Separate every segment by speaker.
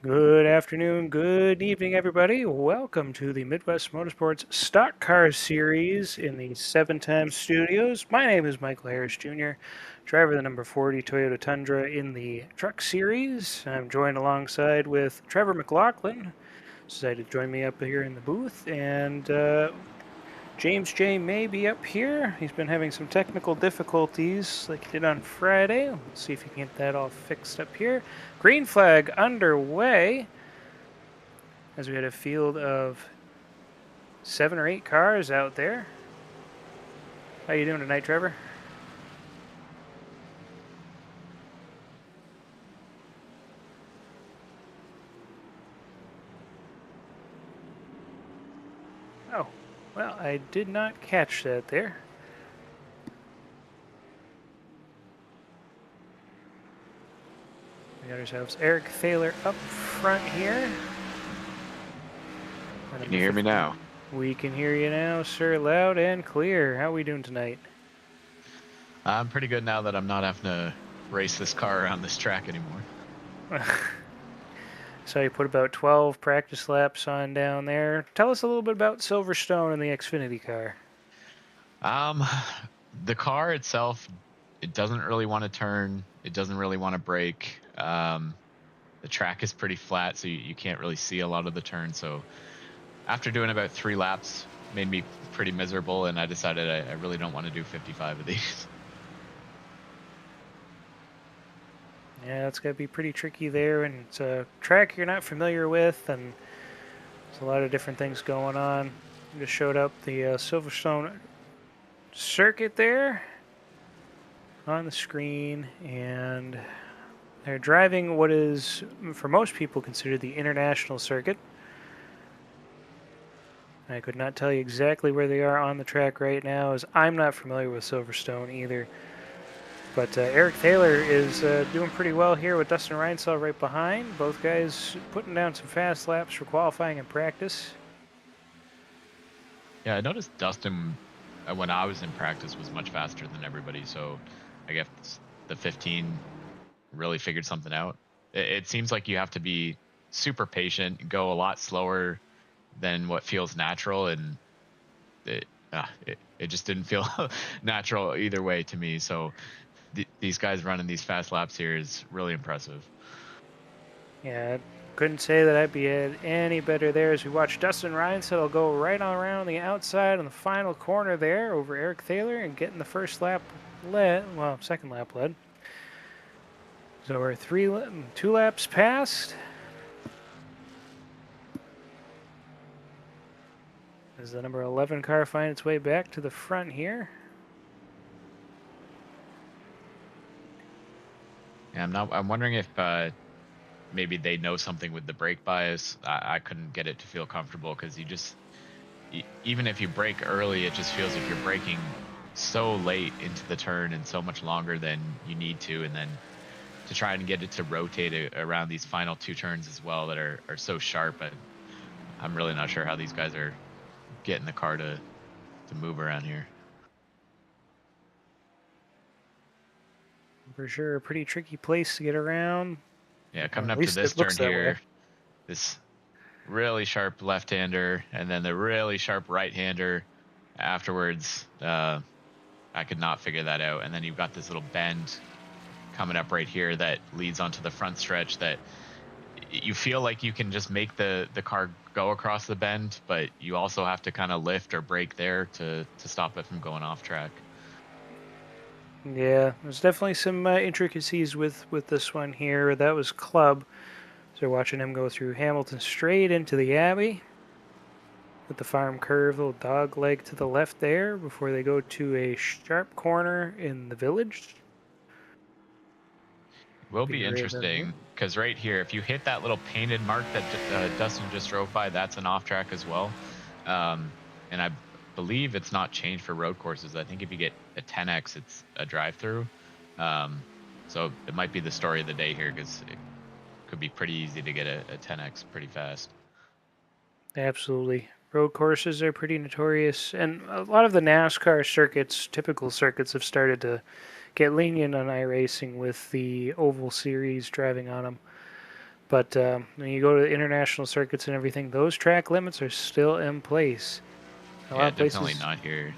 Speaker 1: Good afternoon, good evening, everybody. Welcome to the Midwest Motorsports Stock Car Series in the 7 Times Studios. My name is Michael Harris Jr., driver of the number 40 Toyota Tundra in the Truck Series. I'm joined alongside with Trevor McLaughlin, decided to join me up here in the booth, and James J. may be up here. He's been having some technical difficulties like he did on Friday. Let's see if he can get that all fixed up here. Green flag underway as we had a field of 7 or 8 cars out there. How you doing tonight, Trevor? Oh, well, I did not catch that there. We got ourselves Eric Thaler up front here.
Speaker 2: Can you hear me now?
Speaker 1: We can hear you now, sir, loud and clear. How are we doing tonight?
Speaker 2: I'm pretty good now that I'm not having to race this car around this track anymore.
Speaker 1: So you put about 12 practice laps on down there. Tell us a little bit about Silverstone and the Xfinity car.
Speaker 2: Um, the car itself, it doesn't really want to turn. It doesn't really want to brake. The track is pretty flat, so you can't really see a lot of the turn. So after doing about 3 laps, made me pretty miserable, and I decided I really don't want to do 55 of these.
Speaker 1: Yeah, it's going to be pretty tricky there, and it's a track you're not familiar with, and there's a lot of different things going on. Just showed up the Silverstone circuit there on the screen, and they're driving what is, for most people, considered the international circuit. I could not tell you exactly where they are on the track right now, as I'm not familiar with Silverstone either. But Eric Thaler is doing pretty well here with Dustin Reinsell right behind. Both guys putting down some fast laps for qualifying and practice.
Speaker 2: Yeah, I noticed Dustin, when I was in practice, was much faster than everybody. So I guess the 15 really figured something out. It seems like you have to be super patient, go a lot slower than what feels natural, and it just didn't feel natural either way to me. So these guys running these fast laps here is really impressive.
Speaker 1: Yeah, couldn't say that I'd be any better there as we watch Dustin Reinsell go right on around the outside on the final corner there over Eric Thaler and getting the first lap led, well, second lap led. So we're 2 laps past. As the number 11 car finds its way back to the front here.
Speaker 2: Yeah, I'm wondering if maybe they know something with the brake bias. I couldn't get it to feel comfortable because even if you brake early, it just feels like you're braking so late into the turn and so much longer than you need to, and then to try and get it to rotate around these final 2 turns as well that are so sharp. I'm really not sure how these guys are getting the car to move around here.
Speaker 1: For sure, a pretty tricky place to get around.
Speaker 2: Yeah,
Speaker 1: Or
Speaker 2: coming
Speaker 1: at
Speaker 2: up to
Speaker 1: least
Speaker 2: this
Speaker 1: it looks
Speaker 2: turn
Speaker 1: that way.
Speaker 2: here, this really sharp left-hander, and then the really sharp right-hander afterwards. I could not figure that out. And then you've got this little bend coming up right here that leads onto the front stretch that you feel like you can just make the car go across the bend, but you also have to kind of lift or brake there to stop it from going off track.
Speaker 1: Yeah, there's definitely some intricacies with this one here. That was Club. So watching him go through Hamilton straight into the Abbey with the farm curve, little dog leg to the left there before they go to a sharp corner in the village.
Speaker 2: Will
Speaker 1: Be
Speaker 2: be
Speaker 1: right about here.
Speaker 2: interesting because right here, if you hit that little painted mark that Dustin just drove by, that's an off track as well. And I believe it's not changed for road courses. I think if you get a 10x, it's a drive through. So it might be the story of the day here because it could be pretty easy to get a 10x pretty fast.
Speaker 1: Absolutely. Road courses are pretty notorious, and a lot of the NASCAR circuits, typical circuits, have started to get lenient on iRacing with the oval series driving on them. But when you go to the international circuits and everything, those track limits are still in place. A lot
Speaker 2: Yeah,
Speaker 1: of
Speaker 2: definitely
Speaker 1: places,
Speaker 2: not here.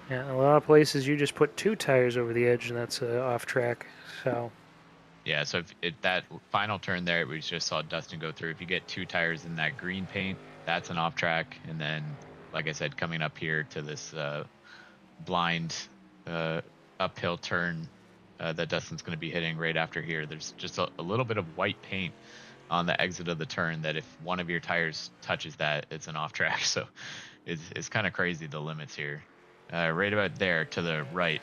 Speaker 1: yeah, a lot of places you just put 2 tires over the edge and that's off track. So
Speaker 2: Yeah, so if that final turn there, we just saw Dustin go through. If you get 2 tires in that green paint, that's an off track. And then, like I said, coming up here to this blind uh, uphill turn that Dustin's going to be hitting right after here, there's just a little bit of white paint on the exit of the turn that if one of your tires touches that, it's an off track. So it's kind of crazy the limits here. Right about there to the right,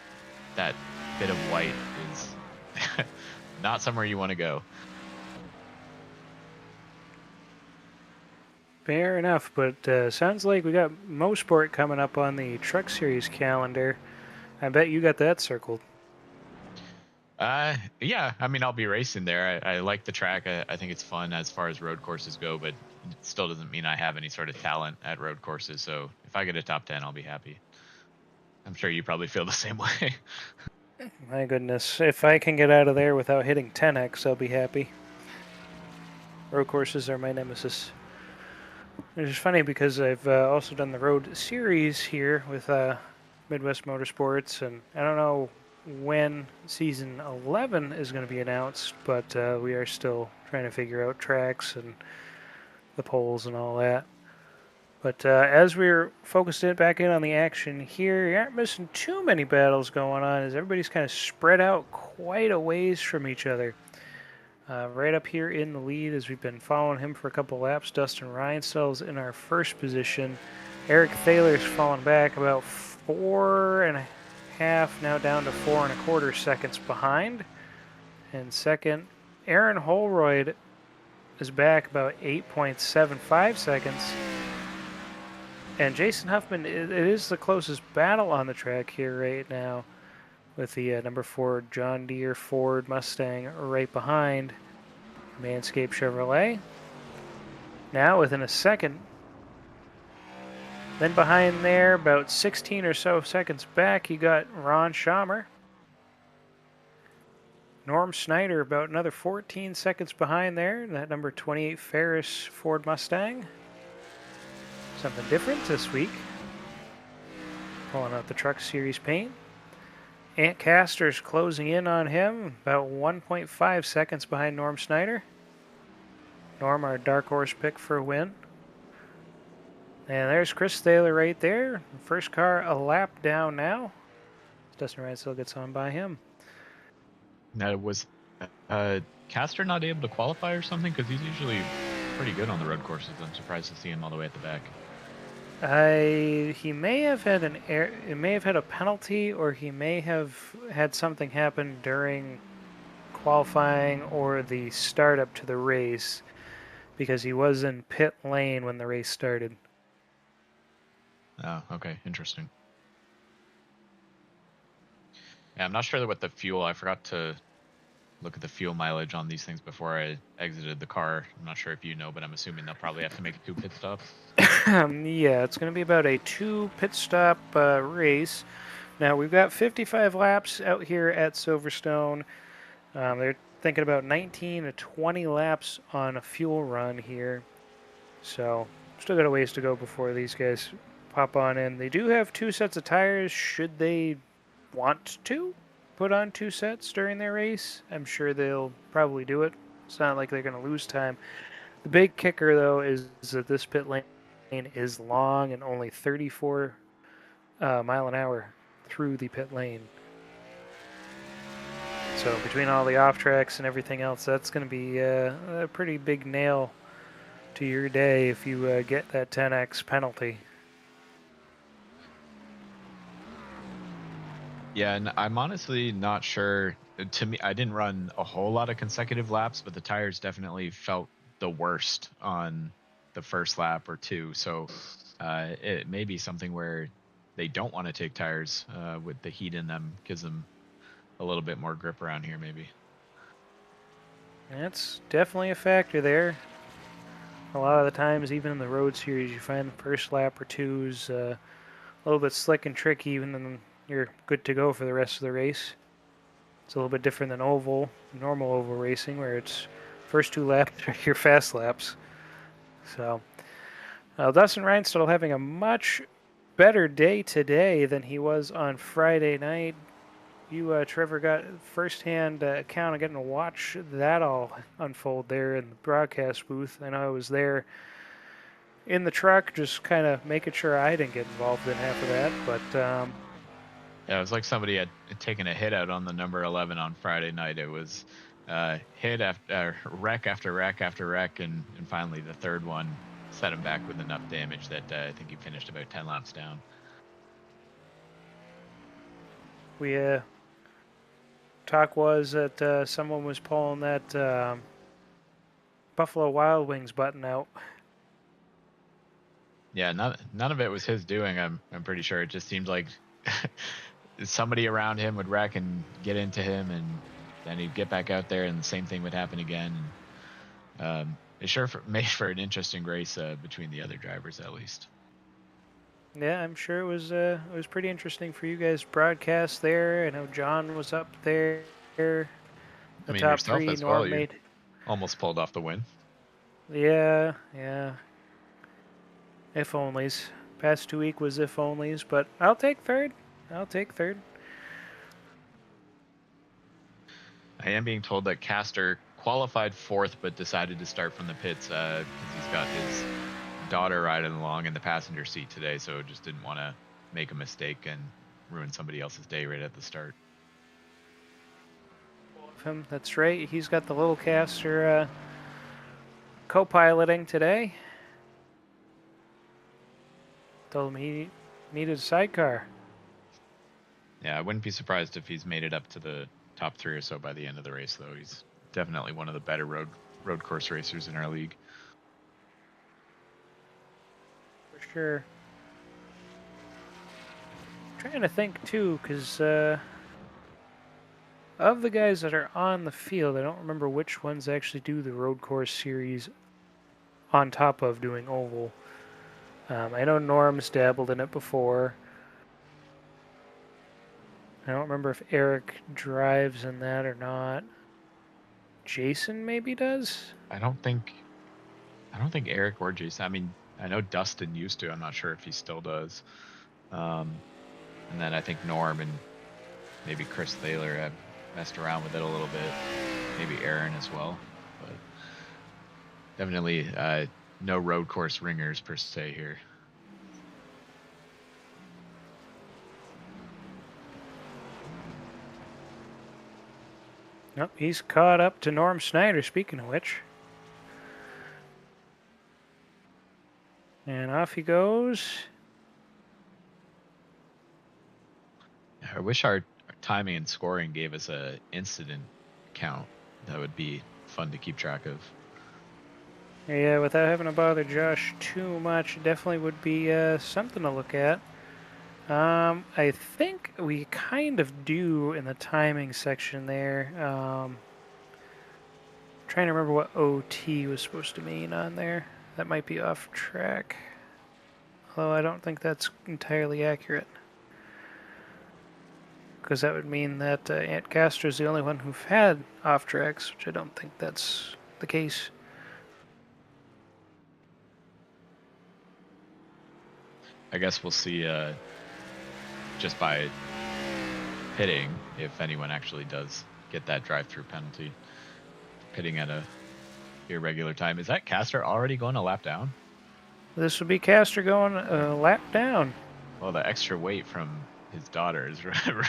Speaker 2: that bit of white is not somewhere you want to go.
Speaker 1: fair enough. But sounds like we got Mosport coming up on the Truck Series calendar. I bet you got that circled.
Speaker 2: Yeah, I mean, I'll be racing there. I like the track. I think it's fun as far as road courses go, but it still doesn't mean I have any sort of talent at road courses. So if I get a top 10, I'll be happy. I'm sure you probably feel the same way.
Speaker 1: My goodness, if I can get out of there without hitting 10x, I'll be happy. Road courses are my nemesis. Which is funny because I've also done the road series here with Midwest Motorsports, and I don't know when season 11 is going to be announced, but we are still trying to figure out tracks and the poles and all that. But as we're focused back in on the action here, you aren't missing too many battles going on as everybody's kind of spread out quite a ways from each other. Right up here in the lead as we've been following him for a couple laps, Dustin Reinstall's in our first position. Eric Thaler's fallen back about 4.5, now down to 4.25 seconds behind. And second, Aaron Holroyd is back about 8.75 seconds. And Jason Huffman, it is the closest battle on the track here right now, with the number 4 John Deere Ford Mustang right behind Manscaped Chevrolet. Now within a second. Then behind there, about 16 or so seconds back, you got Ron Schaumer. Norm Snyder about another 14 seconds behind there, that number 28 Ferris Ford Mustang. Something different this week. Pulling out the Truck Series paint. Ant Caster's closing in on him, about 1.5 seconds behind Norm Snyder. Norm, our dark horse pick for a win. And there's Chris Thaler right there. First car a lap down now. Dustin Ryan still gets on by him.
Speaker 2: Now, was Castor not able to qualify or something? Because he's usually pretty good on the road courses. I'm surprised to see him all the way at the back.
Speaker 1: He may have had it may have had a penalty, or he may have had something happen during qualifying or the startup to the race, because he was in pit lane when the race started.
Speaker 2: Oh, okay, interesting. Yeah, I'm not sure what the fuel. I forgot to look at the fuel mileage on these things before I exited the car. I'm not sure if you know, but I'm assuming they'll probably have to make 2 pit stops.
Speaker 1: Yeah, it's going to be about a 2 pit stop race. Now, we've got 55 laps out here at Silverstone. They're thinking about 19 to 20 laps on a fuel run here. So, still got a ways to go before these guys pop on in. They do have 2 sets of tires should they want to put on 2 sets during their race. I'm sure they'll probably do it. It's not like they're going to lose time. The big kicker, though, is that this pit lane is long and only 34 mile an hour through the pit lane. So between all the off tracks and everything else, that's going to be a pretty big nail to your day if you get that 10x penalty.
Speaker 2: Yeah, and I'm honestly not sure. To me, I didn't run a whole lot of consecutive laps, but the tires definitely felt the worst on the first lap or two. So it may be something where they don't want to take tires with the heat in them, gives them a little bit more grip around here, maybe.
Speaker 1: That's definitely a factor there. A lot of the times, even in the road series, you find the first lap or two's a little bit slick and tricky, and then you're good to go for the rest of the race. It's a little bit different than normal oval racing, where it's First 2 laps are your fast laps. So Dustin Reinstall having a much better day today than he was on Friday night. You, Trevor, got firsthand account of getting to watch that all unfold there in the broadcast booth. I know I was there in the truck, just kind of making sure I didn't get involved in half of that. But
Speaker 2: Yeah, it was like somebody had taken a hit out on the number 11 on Friday night. It was hit after wreck after wreck after wreck, and finally the third one set him back with enough damage that I think he finished about 10 laps down.
Speaker 1: we talk was that someone was pulling that Buffalo Wild Wings button out.
Speaker 2: Yeah, none of it was his doing. I'm pretty sure it just seemed like somebody around him would wreck and get into him, and then he'd get back out there, and the same thing would happen again. It sure made for an interesting race between the other drivers, at least.
Speaker 1: Yeah, I'm sure it was pretty interesting for you guys broadcast there. I know John was up there. The
Speaker 2: I mean,
Speaker 1: top
Speaker 2: yourself
Speaker 1: three,
Speaker 2: as well.
Speaker 1: Norm
Speaker 2: You
Speaker 1: made.
Speaker 2: almost pulled off the win.
Speaker 1: Yeah, yeah. If onlys. Past 2 week was if onlys, but I'll take third. I'll take third.
Speaker 2: I am being told that Castor qualified fourth, but decided to start from the pits because he's got his daughter riding along in the passenger seat today, so just didn't want to make a mistake and ruin somebody else's day right at the start.
Speaker 1: Him, that's right. He's got the little caster co-piloting today. Told him he needed a sidecar.
Speaker 2: Yeah, I wouldn't be surprised if he's made it up to the top 3 or so by the end of the race, though. He's definitely one of the better road course racers in our league.
Speaker 1: For sure. Trying to think too, because of the guys that are on the field, I don't remember which ones actually do the road course series on top of doing oval. I know Norm's dabbled in it before. I don't remember if Eric drives in that or not. Jason maybe does.
Speaker 2: I don't think Eric or Jason. I mean, I know Dustin used to. I'm not sure if he still does. And then I think Norm and maybe Chris Thaler have messed around with it a little bit. Maybe Aaron as well. But definitely no road course ringers per se here.
Speaker 1: Nope, he's caught up to Norm Snyder, speaking of which. And off he goes.
Speaker 2: I wish our timing and scoring gave us a incident count. That would be fun to keep track of.
Speaker 1: Yeah, without having to bother Josh too much, definitely would be something to look at. I think we kind of do in the timing section there. Trying to remember what OT was supposed to mean on there. That might be off track. Although I don't think that's entirely accurate. Because that would mean that Ant Castro is the only one who've had off tracks, which I don't think that's the case.
Speaker 2: I guess we'll see just by pitting if anyone actually does get that drive-through penalty. Pitting at a irregular time. Is that Castor already going a lap down?
Speaker 1: This would be Castor going a lap down.
Speaker 2: Well, the extra weight from his daughter is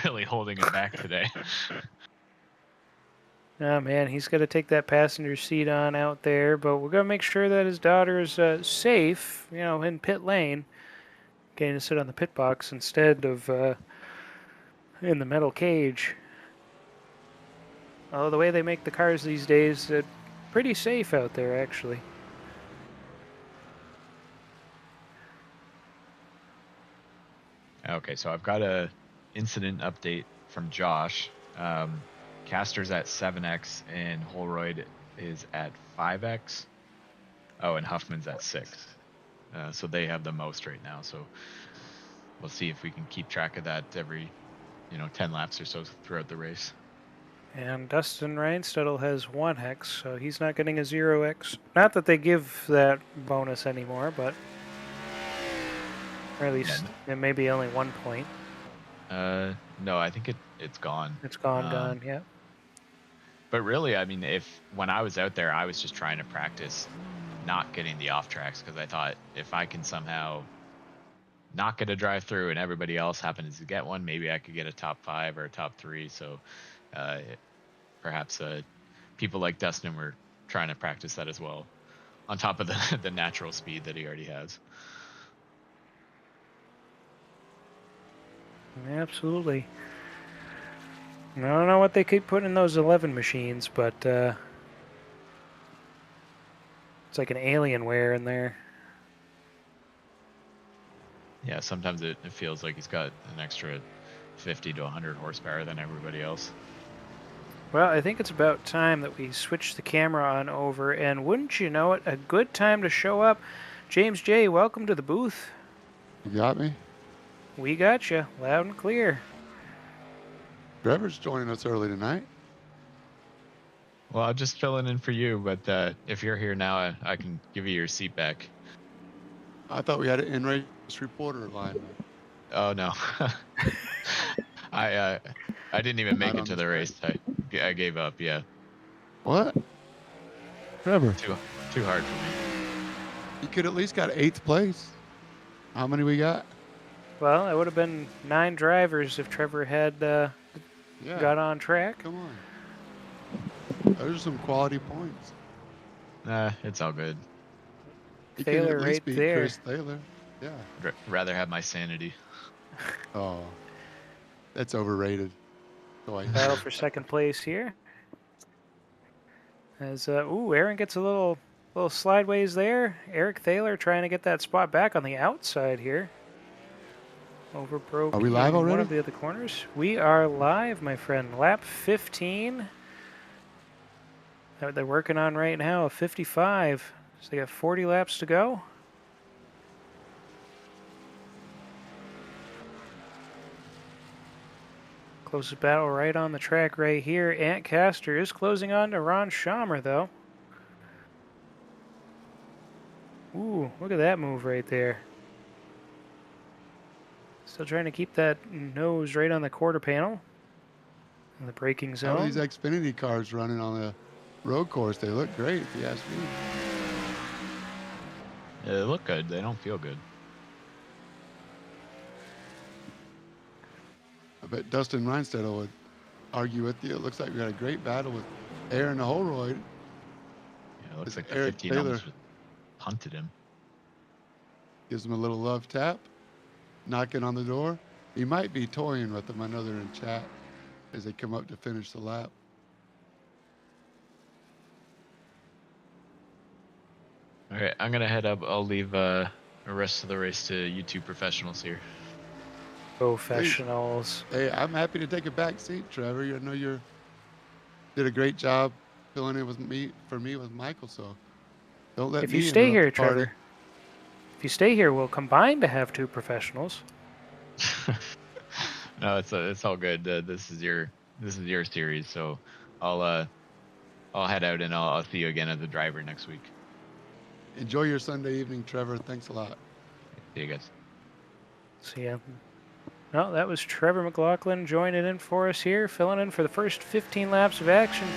Speaker 2: really holding him back today.
Speaker 1: Oh man, he's got to take that passenger seat on out there, but we're going to make sure that his daughter is safe, in pit lane. Getting to sit on the pit box instead of in the metal cage. Although the way they make the cars these days, pretty safe out there, actually.
Speaker 2: Okay, so I've got a incident update from Josh. Castor's at 7x and Holroyd is at 5x. Oh, and Huffman's at 6. So they have the most right now. So we'll see if we can keep track of that every, 10 laps or so throughout the race.
Speaker 1: And Dustin Reinstedel has 1x, so he's not getting a 0x. Not that they give that bonus anymore, but or at least it may be only 1 point.
Speaker 2: No, I think it's gone.
Speaker 1: It's gone, yeah.
Speaker 2: But really, I mean, when I was out there, I was just trying to practice not getting the off tracks because I thought if I can somehow not get a drive through and everybody else happens to get one, maybe I could get a top 5 or a top 3. So uh, perhaps people like Dustin were trying to practice that as well, on top of the the natural speed that he already has.
Speaker 1: Absolutely. I don't know what they keep putting in those 11 machines, but it's like an Alienware in there.
Speaker 2: Yeah, sometimes it feels like he's got an extra 50 to 100 horsepower than everybody else.
Speaker 1: Well, I think it's about time that we switch the camera on over, and wouldn't you know it, a good time to show up. James J., welcome to the booth.
Speaker 3: You got me?
Speaker 1: We got you, loud and clear.
Speaker 3: Trevor's joining us early tonight.
Speaker 2: Well, I'm just filling in for you, but if you're here now, I can give you your seat back.
Speaker 3: I thought we had an in-race reporter line.
Speaker 2: Oh no, I didn't even make it to the race. I gave up. Yeah.
Speaker 3: What? Trevor.
Speaker 2: Too hard for me.
Speaker 3: You could at least got 8th place. How many we got?
Speaker 1: Well, it would have been 9 drivers if Trevor had got on track.
Speaker 3: Come on. Those are some quality points.
Speaker 2: It's all good.
Speaker 3: You
Speaker 1: Thaler
Speaker 3: can at least
Speaker 1: right
Speaker 3: beat
Speaker 1: there.
Speaker 3: Chris Thaler. Yeah.
Speaker 2: Rather have my sanity.
Speaker 3: Oh, that's overrated.
Speaker 1: Battle for second place here. As Aaron gets a little slideways there. Eric Thaler trying to get that spot back on the outside here. Overbroke.
Speaker 3: Are we live already?
Speaker 1: One of the other corners. We are live, my friend. Lap 15. They're working on right now a 55. So they got 40 laps to go. Closest battle right on the track right here. Ant Caster is closing on to Ron Schamer, though. Ooh, look at that move right there. Still trying to keep that nose right on the quarter panel. In the braking zone.
Speaker 3: How are these Xfinity cars running on the road course? They look great, if you ask me.
Speaker 2: Yeah, they look good. They don't feel good.
Speaker 3: I bet Dustin Reinstedel would argue with you. It looks like we got a great battle with Aaron Holroyd.
Speaker 2: Yeah, it looks like the
Speaker 3: Eric
Speaker 2: 15
Speaker 3: Thaler
Speaker 2: almost punted him.
Speaker 3: gives him a little love tap, knocking on the door. He might be toying with them. I know they're in chat as they come up to finish the lap.
Speaker 2: All right, I'm gonna head up. I'll leave the rest of the race to you two professionals here.
Speaker 1: Professionals.
Speaker 3: Hey, I'm happy to take a back seat, Trevor. I know you did a great job filling in with me with Michael. So don't let
Speaker 1: If
Speaker 3: me
Speaker 1: you stay here,
Speaker 3: interrupt the party.
Speaker 1: Trevor. If you stay here, we'll combine to have 2 professionals.
Speaker 2: No, it's all good. This is your series, so I'll head out and I'll see you again as a driver next week.
Speaker 3: Enjoy your Sunday evening, Trevor. Thanks a lot.
Speaker 2: See you guys.
Speaker 1: See ya. Well, that was Trevor McLaughlin joining in for us here, filling in for the first 15 laps of action.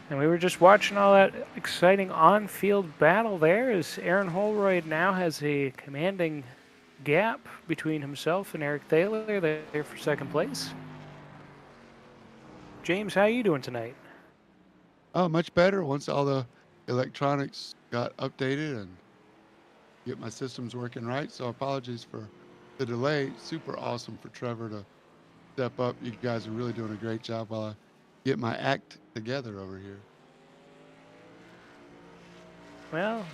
Speaker 1: And we were just watching all that exciting on-field battle there as Aaron Holroyd now has a commanding gap between himself and Eric Thaler there for second place. James, how you doing tonight?
Speaker 3: Oh, much better once all the electronics got updated and get my systems working right. So apologies for the delay. Super awesome for Trevor to step up. You guys are really doing a great job while I get my act together over here.
Speaker 1: Well,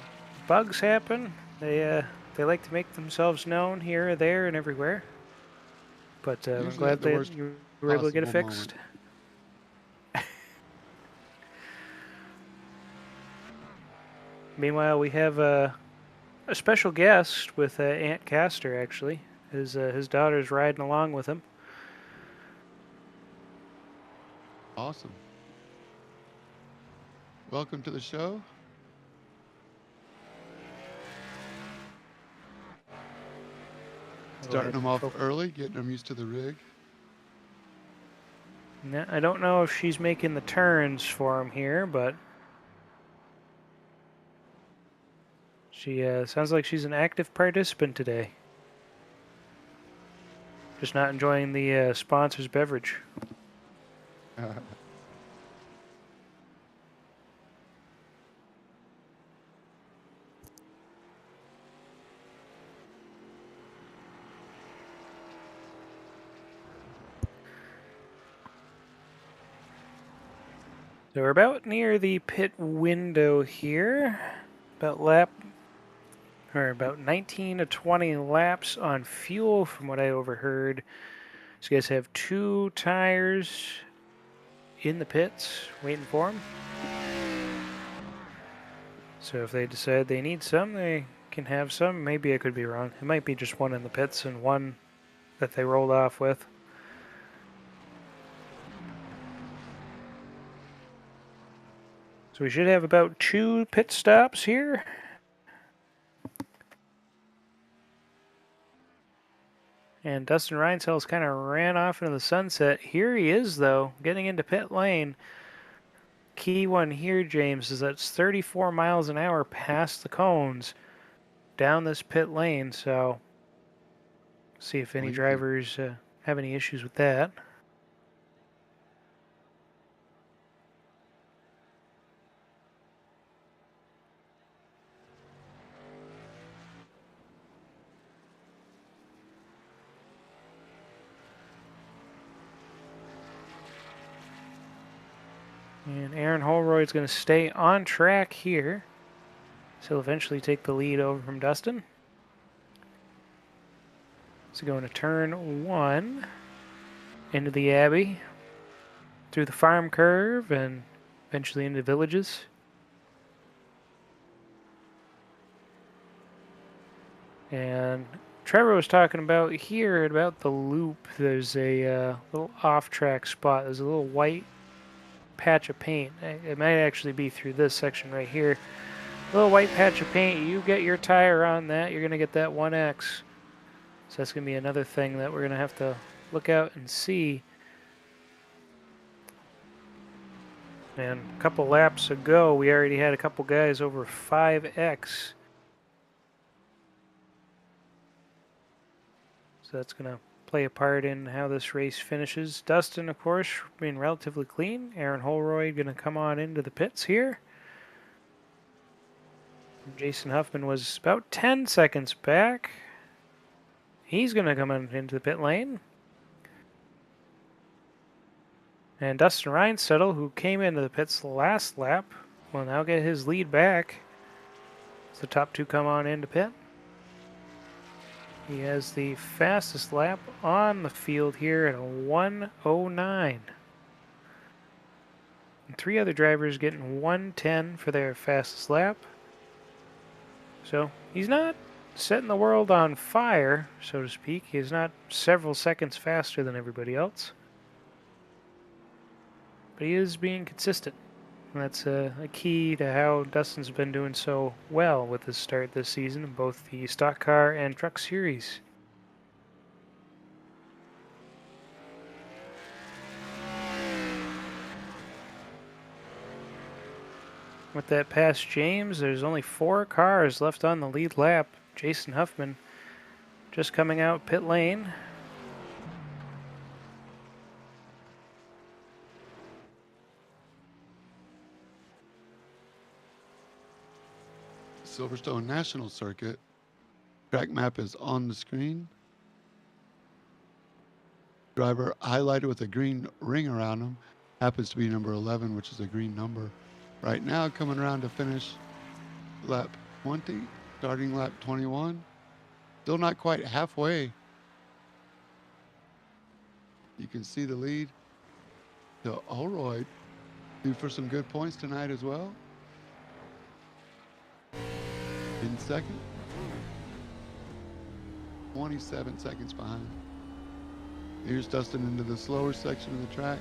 Speaker 1: bugs happen. They like to make themselves known here, there, and everywhere. But I'm
Speaker 3: Usually
Speaker 1: glad
Speaker 3: at the
Speaker 1: that
Speaker 3: worst
Speaker 1: you were able to get it
Speaker 3: possible
Speaker 1: fixed. Meanwhile, we have a special guest with Ant Caster, actually. His daughter's riding along with him.
Speaker 3: Awesome. Welcome to the show. Starting them off early, getting them used to the rig.
Speaker 1: No, I don't know if she's making the turns for him here, but she sounds like she's an active participant today. Just not enjoying the sponsor's beverage. So we're about near the pit window here. About 19 to 20 laps on fuel from what I overheard. So you guys have 2 tires in the pits waiting for them. So if they decide they need some, they can have some. Maybe I could be wrong. It might be just one in the pits and one that they rolled off with. So we should have about 2 pit stops here. And Dustin Reinsel's kind of ran off into the sunset. Here he is, though, getting into pit lane. Key one here, James, is that it's 34 miles an hour past the cones down this pit lane. So see if any drivers have any issues with that. And Aaron Holroyd's going to stay on track here. So he'll eventually take the lead over from Dustin. So going to turn 1 into the Abbey, through the farm curve, and eventually into Villages. And Trevor was talking about here about the loop. There's a little off-track spot. There's a little white patch of paint. It might actually be through this section right here. A little white patch of paint. You get your tire on that, you're going to get that 1X. So that's going to be another thing that we're going to have to look out and see. And a couple laps ago, we already had a couple guys over 5X. So that's going to play a part in how this race finishes. Dustin, of course, being relatively clean. Aaron Holroyd going to come on into the pits here. Jason Huffman was about 10 seconds back. He's going to come into the pit lane. And Dustin Reinsettle, who came into the pits the last lap, will now get his lead back. As the top 2 come on into pit. He has the fastest lap on the field here at a 1:09. And 3 other drivers getting 1:10 for their fastest lap. So he's not setting the world on fire, so to speak. He's not several seconds faster than everybody else. But he is being consistent. And that's a key to how Dustin's been doing so well with his start this season in both the Stock Car and Truck Series. With that past James, there's only 4 cars left on the lead lap. Jason Huffman just coming out pit lane.
Speaker 3: Silverstone National Circuit. Track map is on the screen. Driver highlighted with a green ring around him happens to be number 11, which is a green number. Right now, coming around to finish lap 20, starting lap 21. Still not quite halfway. You can see the lead to Holroyd, due for some good points tonight as well. In second, 27 seconds behind. Here's Dustin into the slower section of the track.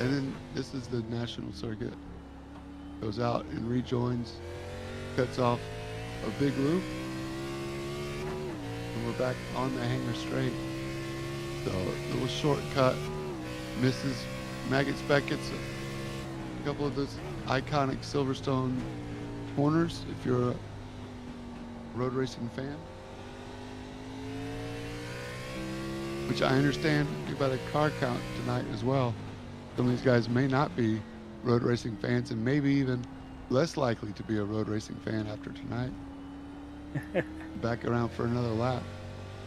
Speaker 3: And then this is the national circuit. Goes out and rejoins, cuts off a big loop, and we're back on the Hanger Straight. So a little shortcut misses Maggots Beckett's a couple of those iconic Silverstone corners if you're a road racing fan. Which I understand by the car count tonight as well. Some of these guys may not be road racing fans and maybe even less likely to be a road racing fan after tonight. Back around for another lap.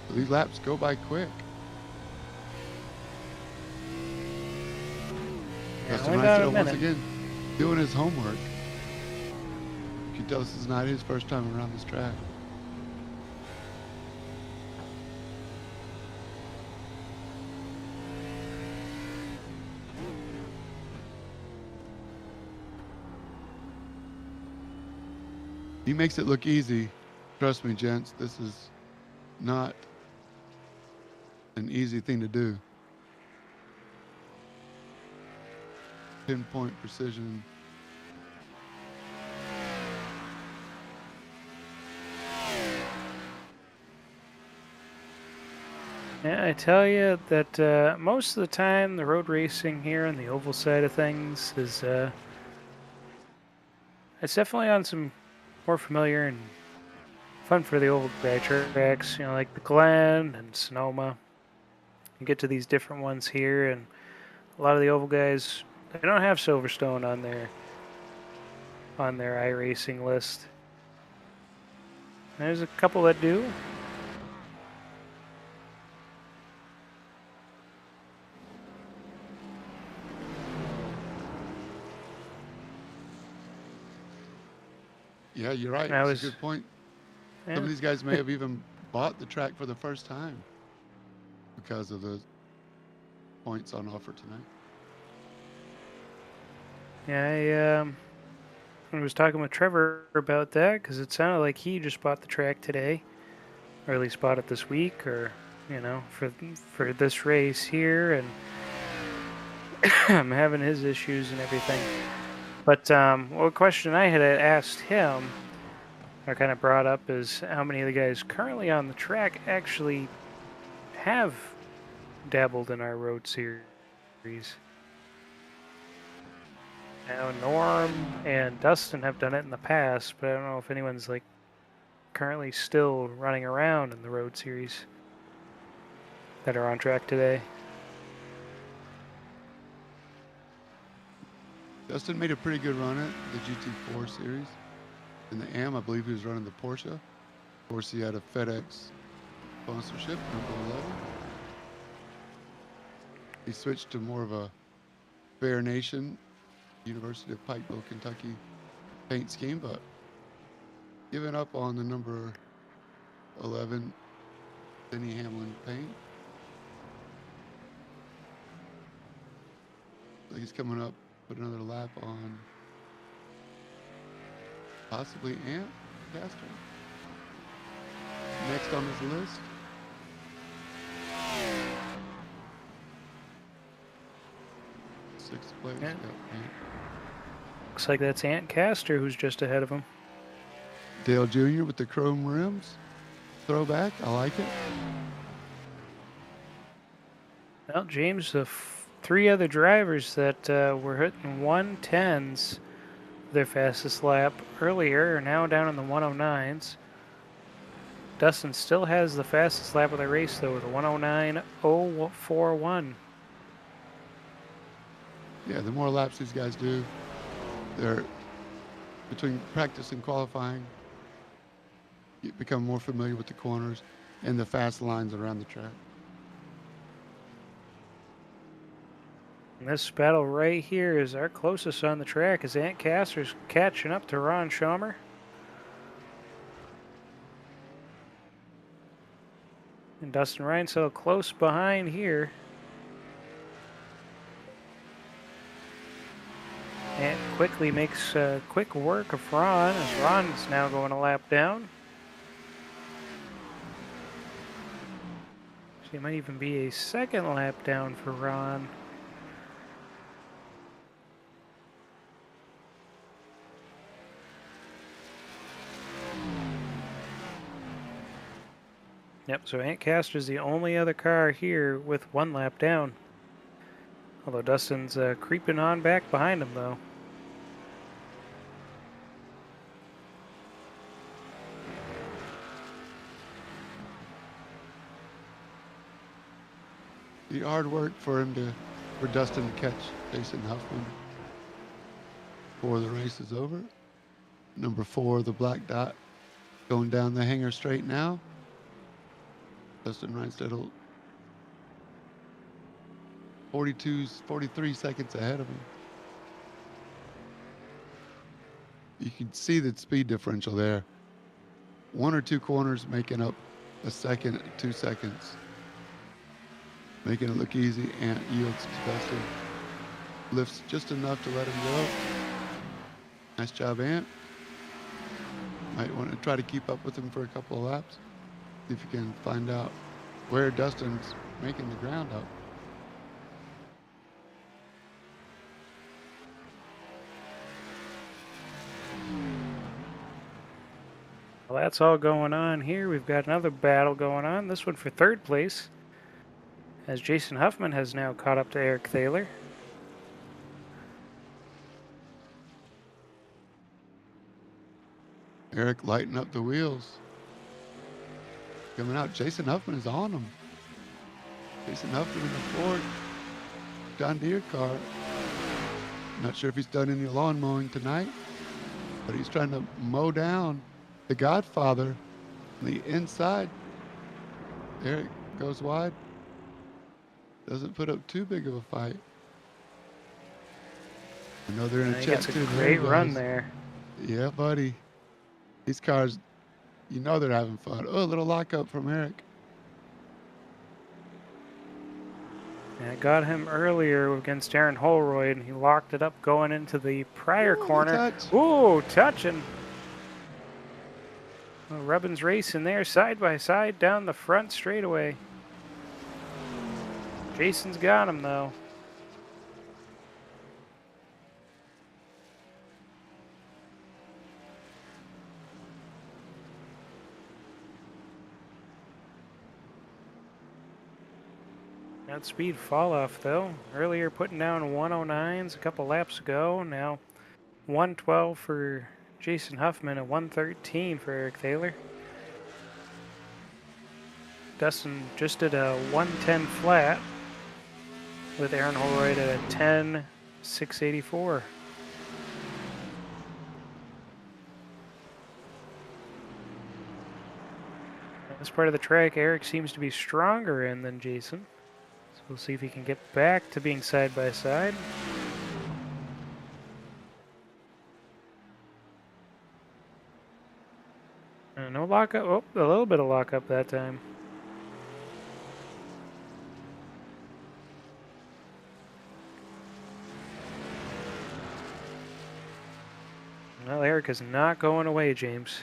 Speaker 3: So these laps go by quick. Dustin Reinstead once again doing his homework. You can tell this is not his first time around this track. He makes it look easy. Trust me, gents, this is not an easy thing to do. Pinpoint precision.
Speaker 1: Yeah, I tell you that most of the time the road racing here on the oval side of things is it's definitely on some more familiar and fun for the old guy tracks, you know, like the Glen and Sonoma. You get to these different ones here, and a lot of the oval guys, they don't have Silverstone on their iRacing list. There's a couple that do.
Speaker 3: Yeah, you're right. That's a good point.
Speaker 1: Yeah.
Speaker 3: Some of these guys may have even bought the track for the first time because of the points on offer tonight.
Speaker 1: Yeah, I was talking with Trevor about that because it sounded like he just bought the track today, or at least bought it this week, or you know, for this race here, and I'm having his issues and everything. But well, a question I had asked him, or kind of brought up, is how many of the guys currently on the track actually have dabbled in our road series. Now, Norm and Dustin have done it in the past, but I don't know if anyone's like currently still running around in the road series that are on track today.
Speaker 3: Dustin made a pretty good run at the GT4 series. In the AM, I believe he was running the Porsche. Of course, he had a FedEx sponsorship, number 11. He switched to more of a Fair Nation, University of Pikeville, Kentucky paint scheme, but giving up on the number 11 Denny Hamlin paint. So he's coming up, put another lap on possibly Ant Caster. Next on his list. Sixth place.
Speaker 1: Yeah.
Speaker 3: Ant.
Speaker 1: Looks like that's Ant Caster who's just ahead of him.
Speaker 3: Dale Jr. with the chrome rims. Throwback. I like it.
Speaker 1: Well, James, the three other drivers that were hitting 110s their fastest lap earlier are now down in the 109s. Dustin still has the fastest lap of the race, though, with a 109.041.
Speaker 3: Yeah, the more laps these guys do, they're between practice and qualifying, you become more familiar with the corners and the fast lines around the track.
Speaker 1: And this battle right here is our closest on the track as Ant Caster's catching up to Ron Schumer. And Dustin Reinstead close behind here. Ant quickly makes quick work of Ron as Ron is now going a lap down. So it might even be a second lap down for Ron. Yep, so Antcaster's the only other car here with 1 lap down. Although Dustin's creeping on back behind him, though.
Speaker 3: The hard work for Dustin to catch Jason Huffman before the race is over. Number 4, the black dot, going down the hangar straight now. Dustin Reinstedel 43 seconds ahead of him. You can see the speed differential there. 1 or 2 corners making up a second, 2 seconds. Making it look easy. Ant yields to Dustin. Lifts just enough to let him go. Nice job, Ant. Might want to try to keep up with him for a couple of laps. See if you can find out where Dustin's making the ground up.
Speaker 1: Well, that's all going on here. We've got another battle going on. This one for 3rd place, as Jason Huffman has now caught up to Eric Thaler.
Speaker 3: Eric lighting up the wheels. Coming out. Jason Huffman is on him. Jason Huffman in the Ford John Deere car. Not sure if he's done any lawn mowing tonight, but he's trying to mow down the Godfather on the inside. Eric goes wide. Doesn't put up too big of a fight. I know they're in a chat
Speaker 1: Gets a
Speaker 3: too.
Speaker 1: great run there.
Speaker 3: Yeah, buddy. These cars, you know they're having fun. Oh, a little lockup from Eric.
Speaker 1: And it got him earlier against Aaron Holroyd, and he locked it up going into the prior corner.
Speaker 3: Touch.
Speaker 1: Ooh, touching. Well, Rubbin's racing there, side by side, down the front straightaway. Jason's got him, though. That speed fall off, though. Earlier putting down 109s a couple laps ago. Now 112 for Jason Huffman and 113 for Eric Thaler. Dustin just did a 110 flat with Aaron Holroyd at a 10.684. This part of the track, Eric seems to be stronger in than Jason. So we'll see if he can get back to being side by side. No lockup. Oh, a little bit of lockup that time. Well, Eric is not going away, James.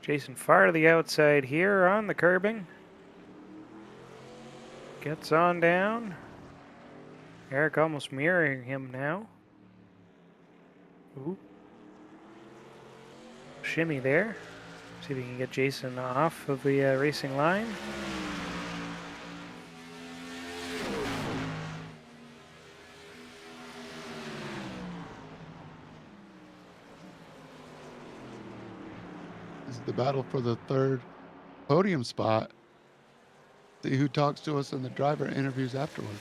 Speaker 1: Jason far to the outside here on the curbing. Gets on down. Eric almost mirroring him now. Ooh. Shimmy there. See if we can get Jason off of the racing line.
Speaker 3: This is the battle for the 3rd podium spot. See who talks to us in the driver interviews afterwards.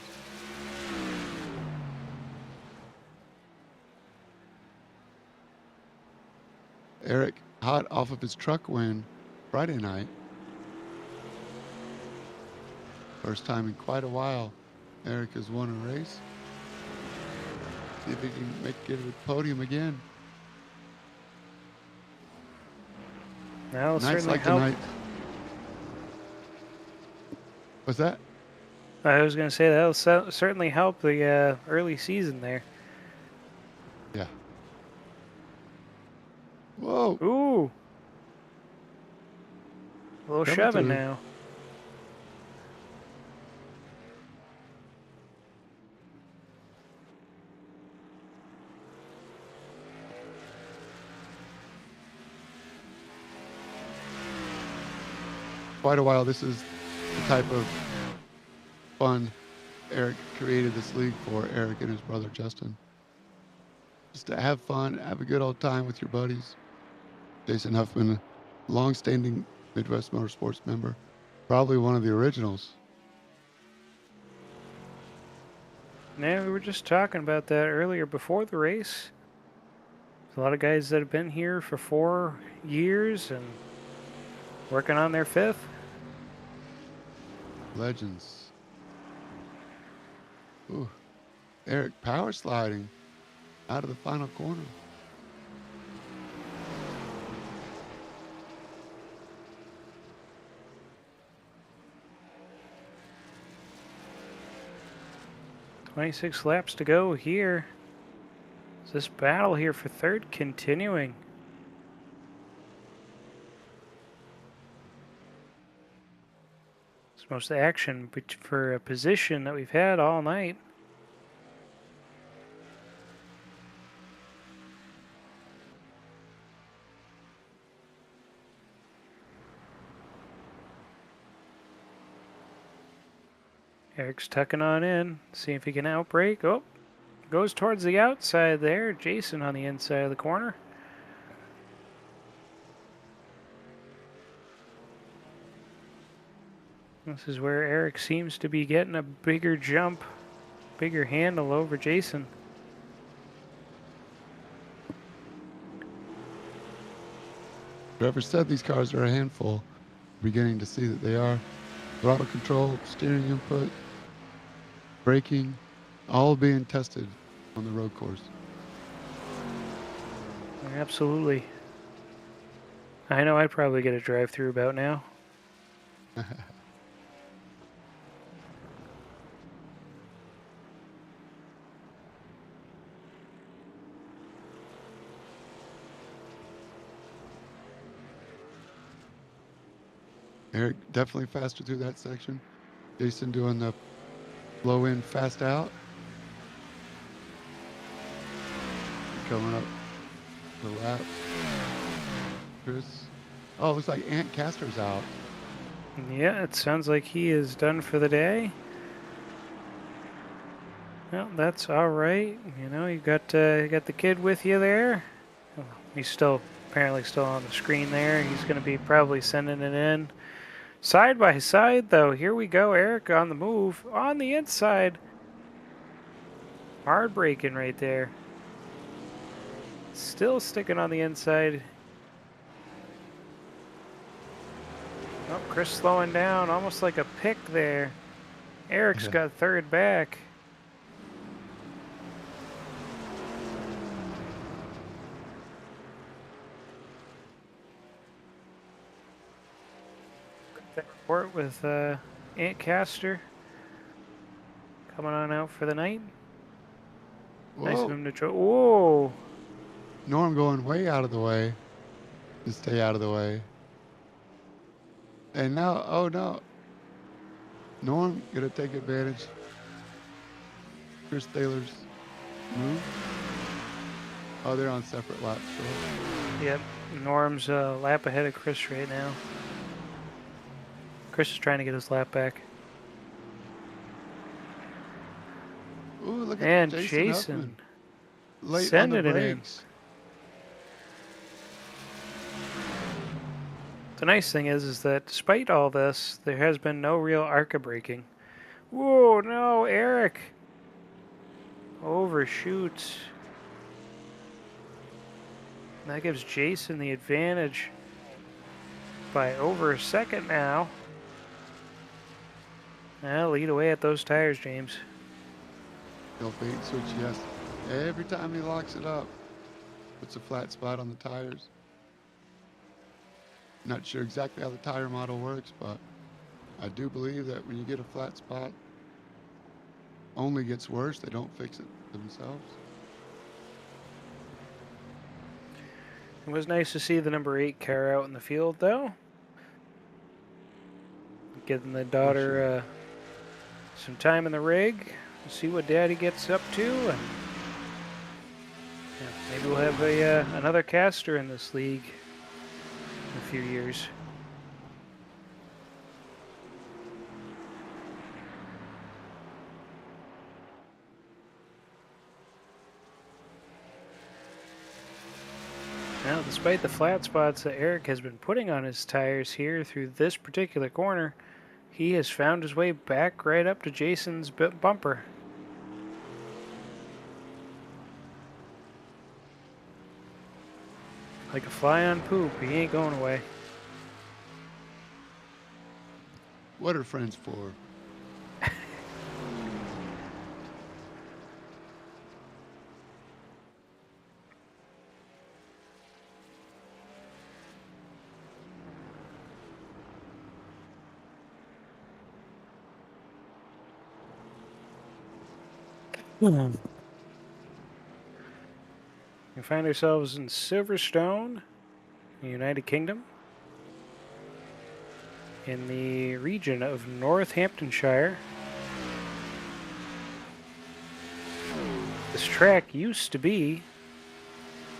Speaker 3: Eric hot off of his truck win Friday night. First time in quite a while Eric has won a race. See if he can make it a podium again.
Speaker 1: That'll
Speaker 3: Nights
Speaker 1: certainly
Speaker 3: like
Speaker 1: help.
Speaker 3: tonight. What's that?
Speaker 1: I was going to say that'll certainly help the early season there.
Speaker 3: Yeah. Whoa.
Speaker 1: Ooh. A little
Speaker 3: Coming
Speaker 1: shoving
Speaker 3: through.
Speaker 1: now.
Speaker 3: quite a while. This is the type of fun Eric created this league for, Eric and his brother Justin. Just to have fun, have a good old time with your buddies. Jason Huffman, long-standing Midwest Motorsports member, probably one of the originals.
Speaker 1: Yeah, we were just talking about that earlier before the race. There's a lot of guys that have been here for 4 years and working on their 5th.
Speaker 3: Legends. Ooh, Eric power sliding out of the final corner.
Speaker 1: "26 laps to go here. Is this battle here for 3rd continuing?" It's the most action for a position that we've had all night. Eric's tucking on in, see if he can outbrake. Oh, goes towards the outside there. Jason on the inside of the corner. This is where Eric seems to be getting a bigger jump, bigger handle over Jason.
Speaker 3: Whoever said these cars are a handful, beginning to see that they are. Throttle control, steering input, braking, all being tested on the road course.
Speaker 1: Absolutely. I know I'd probably get a drive-through about now.
Speaker 3: Eric definitely faster through that section. Jason doing the low in, fast out. Coming up the lap. Chris. Oh, looks like Ant Castor's out.
Speaker 1: Yeah, it sounds like he is done for the day. Well, that's all right. You know, you got the kid with you there. He's apparently still on the screen there. He's going to be probably sending it in. Side by side, though. Here we go. Eric on the move. On the inside. Hard braking right there. Still sticking on the inside. Oh, Chris slowing down. Almost like a pick there. Eric's got 3rd back. Report with Ant Castor coming on out for the night.
Speaker 3: Whoa.
Speaker 1: Nice of him to whoa!
Speaker 3: Norm going way out of the way to stay out of the way. And now, oh no. Norm gonna take advantage. Chris Taylor's move. Oh, they're on separate laps. So.
Speaker 1: Yep, Norm's a lap ahead of Chris right now. Chris is trying to get his lap back.
Speaker 3: Ooh, look at
Speaker 1: And
Speaker 3: Jason
Speaker 1: Jason
Speaker 3: late
Speaker 1: sending
Speaker 3: on the
Speaker 1: it in.
Speaker 3: brakes.
Speaker 1: The nice thing is that despite all this, there has been no real ARCA braking. Whoa, no, Eric! Overshoots. That gives Jason the advantage by over a second now. Well, lead away at those tires, James.
Speaker 3: No bait and switch, yes. Every time he locks it up, puts a flat spot on the tires. Not sure exactly how the tire model works, but I do believe that when you get a flat spot, only gets worse. They don't fix it themselves.
Speaker 1: It was nice to see the number 8 car out in the field, though. Giving the daughter some time in the rig, see what Daddy gets up to, and yeah, maybe we'll have another caster in this league in a few years. Now, despite the flat spots that Eric has been putting on his tires here through this particular corner, he has found his way back right up to Jason's bumper. Like a fly on poop, he ain't going away.
Speaker 3: What are friends for?
Speaker 1: We find ourselves in Silverstone, the United Kingdom, in the region of Northamptonshire. This track used to be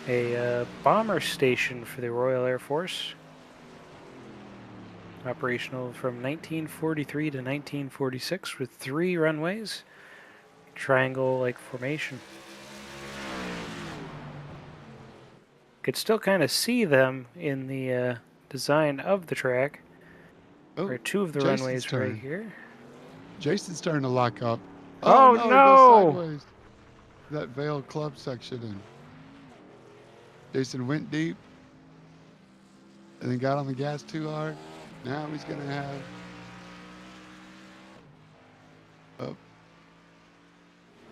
Speaker 1: a bomber station for the Royal Air Force, operational from 1943 to 1946 with 3 runways, triangle-like formation. Could still kind of see them in the design of the track.
Speaker 3: Oh,
Speaker 1: There are 2 of the
Speaker 3: Jason's
Speaker 1: runways
Speaker 3: turn.
Speaker 1: right here.
Speaker 3: Jason's starting to lock up.
Speaker 1: Oh,
Speaker 3: no! He
Speaker 1: no!
Speaker 3: goes sideways. That Vale Club section, and Jason went deep and then got on the gas too hard. Now he's going to have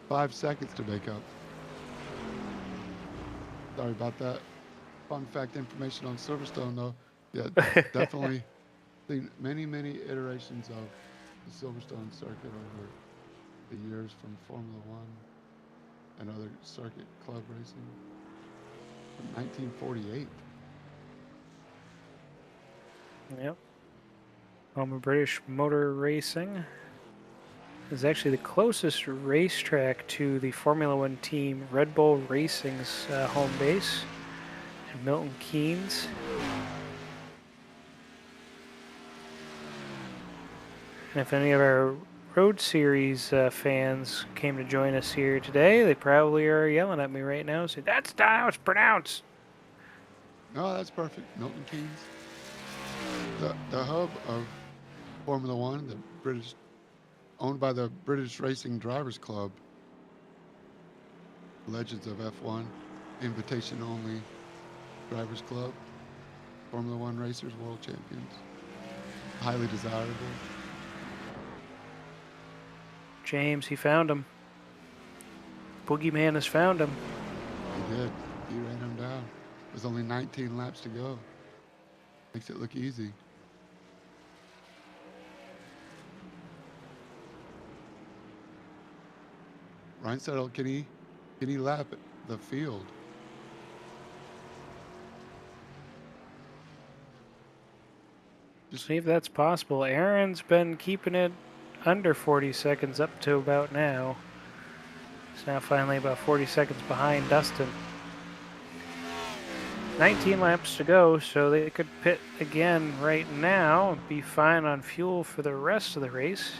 Speaker 3: 5 seconds to make up. Sorry about that. Fun fact information on Silverstone, though. Yeah, definitely seen many iterations of the Silverstone circuit over the years, from Formula One and other circuit club racing from 1948.
Speaker 1: Yep. Home of British Motor Racing is actually the closest racetrack to the Formula One team Red Bull Racing's home base in Milton Keynes. And if any of our Road Series fans came to join us here today, they probably are yelling at me right now, saying, "That's not how it's pronounced."
Speaker 3: No, that's perfect. Milton Keynes, the hub of Formula One, the British, owned by the British Racing Drivers Club, Legends of F1, invitation only Drivers Club, Formula One racers, world champions, highly desirable.
Speaker 1: James, he found him. Boogeyman has found him.
Speaker 3: He did. He ran him down. There's only 19 laps to go. Makes it look easy. Ryan Settle, can he lap the field?
Speaker 1: See if that's possible. Aaron's been keeping it under 40 seconds up to about now. It's now finally about 40 seconds behind Dustin. 19 laps to go, so they could pit again right now and be fine on fuel for the rest of the race.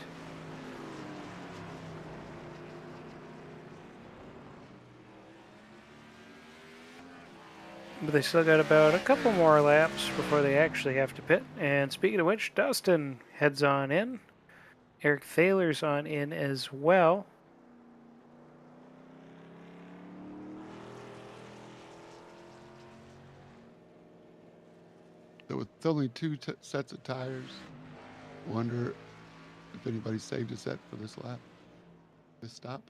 Speaker 1: But they still got about a couple more laps before they actually have to pit. And speaking of which, Dustin heads on in. Eric Thaler's on in as well.
Speaker 3: So with only 2 sets of tires, wonder if anybody saved a set for this lap, this stop.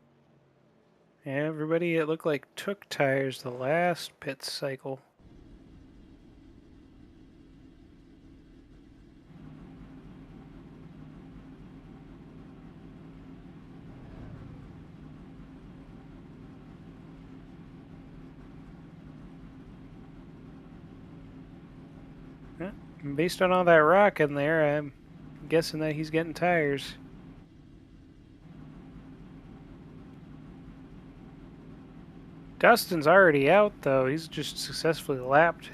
Speaker 1: Yeah, everybody, it looked like, took tires the last pit cycle. Yeah, based on all that rock in there, I'm guessing that he's getting tires. Dustin's already out, though. He's just successfully lapped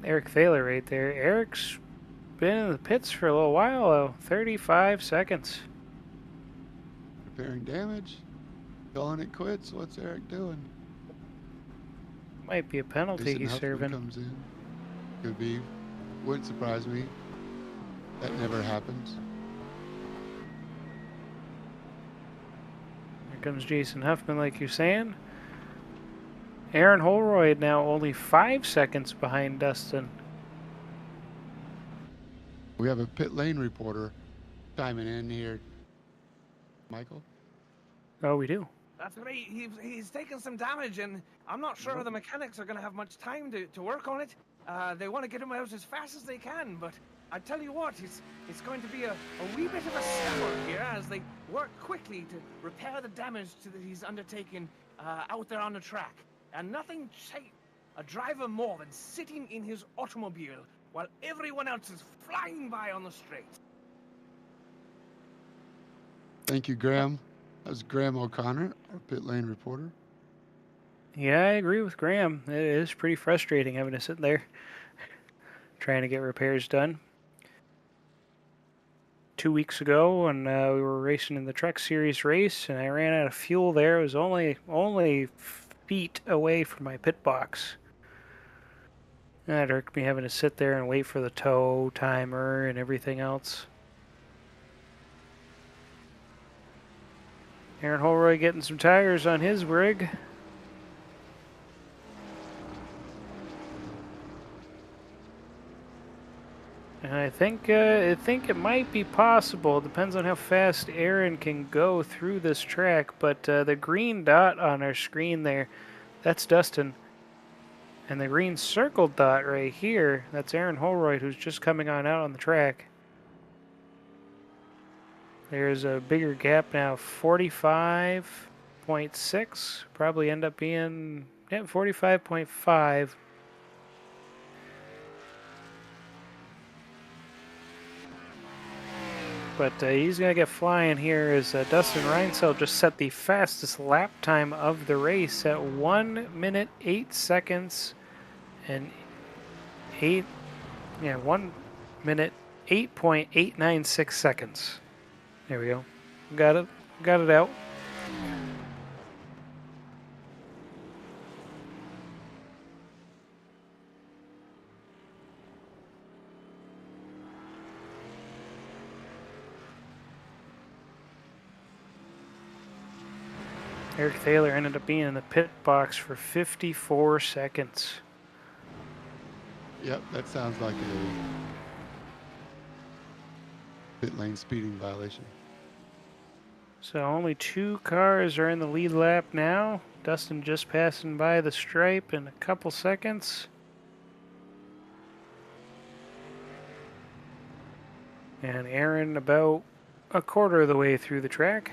Speaker 1: Eric Thaler right there. Eric's been in the pits for a little while, though. 35 seconds.
Speaker 3: Repairing damage, calling it quits. What's Eric doing?
Speaker 1: Might be a penalty
Speaker 3: Jason
Speaker 1: he's
Speaker 3: Huffman
Speaker 1: serving.
Speaker 3: comes in. Could be. Wouldn't surprise me. That never happens.
Speaker 1: Here comes Jason Huffman, like you're saying. Aaron Holroyd now only 5 seconds behind Dustin.
Speaker 3: We have a pit lane reporter chiming in here. Michael?
Speaker 1: Oh, we do.
Speaker 4: That's right. He's taken some damage, and I'm not sure the mechanics are going to have much time to work on it. They want to get him out as fast as they can, but I tell you what, it's going to be a wee bit of a stammer here as they work quickly to repair the damage that he's undertaken out there on the track. And nothing excites a driver more than sitting in his automobile while everyone else is flying by on the straight.
Speaker 3: Thank you, Graham. That was Graham O'Connor, our pit lane reporter.
Speaker 1: Yeah, I agree with Graham. It is pretty frustrating having to sit there trying to get repairs done. 2 weeks ago when we were racing in the Truck Series race and I ran out of fuel there, it was only feet away from my pit box. That irked me having to sit there and wait for the tow timer and everything else. Aaron Holroyd getting some tires on his rig. And I think it might be possible. Depends on how fast Aaron can go through this track. But the green dot on our screen there, that's Dustin. And the green circled dot right here, that's Aaron Holroyd, who's just coming on out on the track. There's a bigger gap now, 45.6. Probably end up being, 45.5. But he's going to get flying here as Dustin Reinsel just set the fastest lap time of the race at 1 minute 8 seconds and 1 minute 8.896 seconds. There we go. Got it out. Eric Thaler ended up being in the pit box for 54 seconds.
Speaker 3: Yep, that sounds like a pit lane speeding violation.
Speaker 1: So only 2 cars are in the lead lap now. Dustin just passing by the stripe in a couple seconds. And Aaron about a quarter of the way through the track.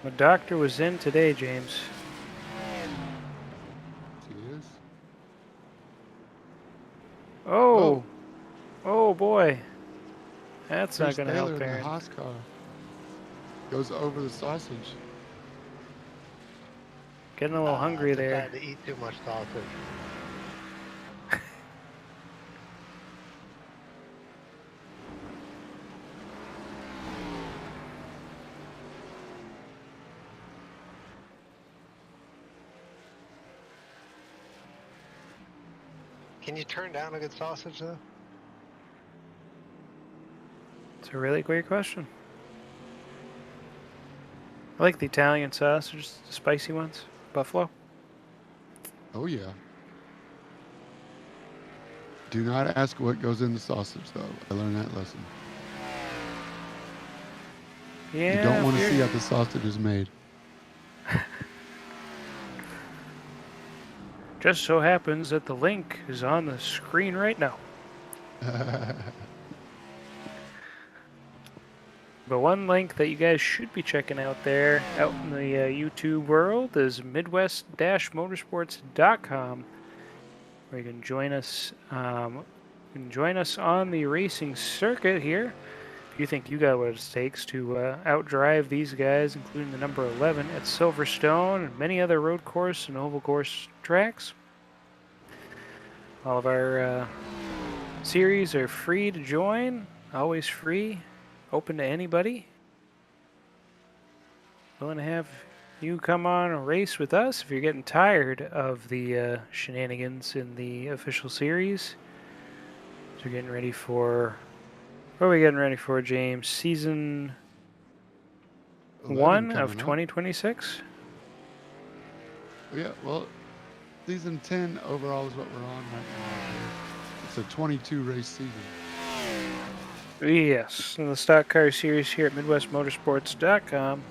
Speaker 1: The doctor was in today, James.
Speaker 3: She is.
Speaker 1: Oh! Oh boy. That's
Speaker 3: Chris
Speaker 1: not going to
Speaker 3: Taylor
Speaker 1: help
Speaker 3: in the
Speaker 1: Aaron.
Speaker 3: Haas car goes over the sausage.
Speaker 1: Getting a little hungry there.
Speaker 5: Decided to eat too much sausage. Can you turn down a good sausage though?
Speaker 1: It's a really great question. I like the Italian sausage, the spicy ones. Buffalo.
Speaker 3: Oh yeah. Do not ask what goes in the sausage though. I learned that lesson.
Speaker 1: Yeah.
Speaker 3: You don't want to
Speaker 1: if
Speaker 3: see
Speaker 1: you're-
Speaker 3: how the sausage is made.
Speaker 1: Just so happens that the link is on the screen right now. But one link that you guys should be checking out there, out in the YouTube world, is midwest-motorsports.com, where you can join us. On the racing circuit here. you think you got what it takes to outdrive these guys, including the number 11 at Silverstone and many other road course and oval course tracks. All of our series are free to join, always free, open to anybody. Willing to have you come on and race with us if you're getting tired of the shenanigans in the official series. So we're getting ready for... What are we getting ready for, James? Season 1 of
Speaker 3: coming up.
Speaker 1: 2026?
Speaker 3: Yeah, well, season 10 overall is what we're on right now. It's a 22 race season.
Speaker 1: Yes, in the stock car series here at MidwestMotorsports.com.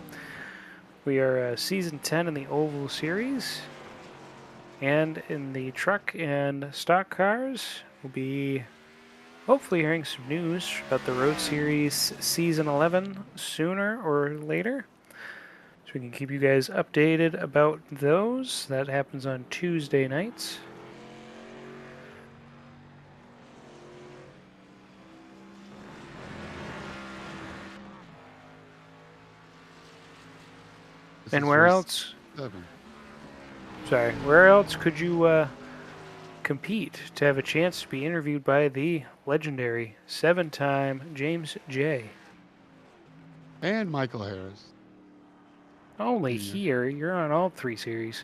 Speaker 1: We are season 10 in the oval series. And in the truck and stock cars, we'll be hopefully hearing some news about the Road Series Season 11 sooner or later. So we can keep you guys updated about those. That happens on Tuesday nights.
Speaker 3: This
Speaker 1: And
Speaker 3: is
Speaker 1: where
Speaker 3: race
Speaker 1: else?
Speaker 3: 7.
Speaker 1: Sorry, where else could you compete to have a chance to be interviewed by the legendary 7-time James J?
Speaker 3: And Michael Harris.
Speaker 1: Only
Speaker 3: Junior.
Speaker 1: here, you're on all 3 series.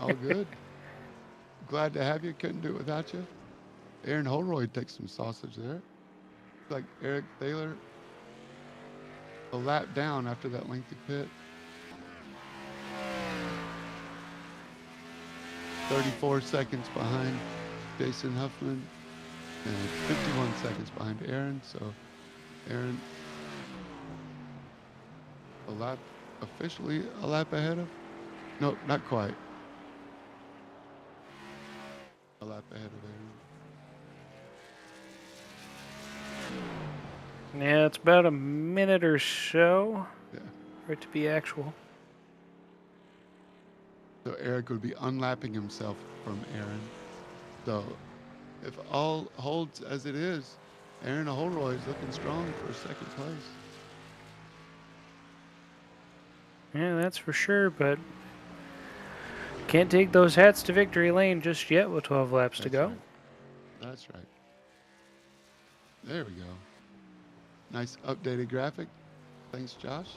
Speaker 3: All good. Glad to have you. Couldn't do it without you. Aaron Holroyd takes some sausage there. Like Eric Thaler, a lap down after that lengthy pit. 34 seconds behind Jason Huffman and 51 seconds behind Aaron. So Aaron, officially a lap ahead of? No, not quite. A lap ahead of Aaron.
Speaker 1: Yeah, it's about a minute or so
Speaker 3: Yeah.
Speaker 1: for it to be actual.
Speaker 3: So Eric would be unlapping himself from Aaron. So if all holds as it is, Aaron Holroyd is looking strong for second place.
Speaker 1: Yeah, that's for sure, but can't take those hats to victory lane just yet with 12 laps to
Speaker 3: That's
Speaker 1: go.
Speaker 3: right. That's right. There we go. Nice updated graphic. Thanks, Josh.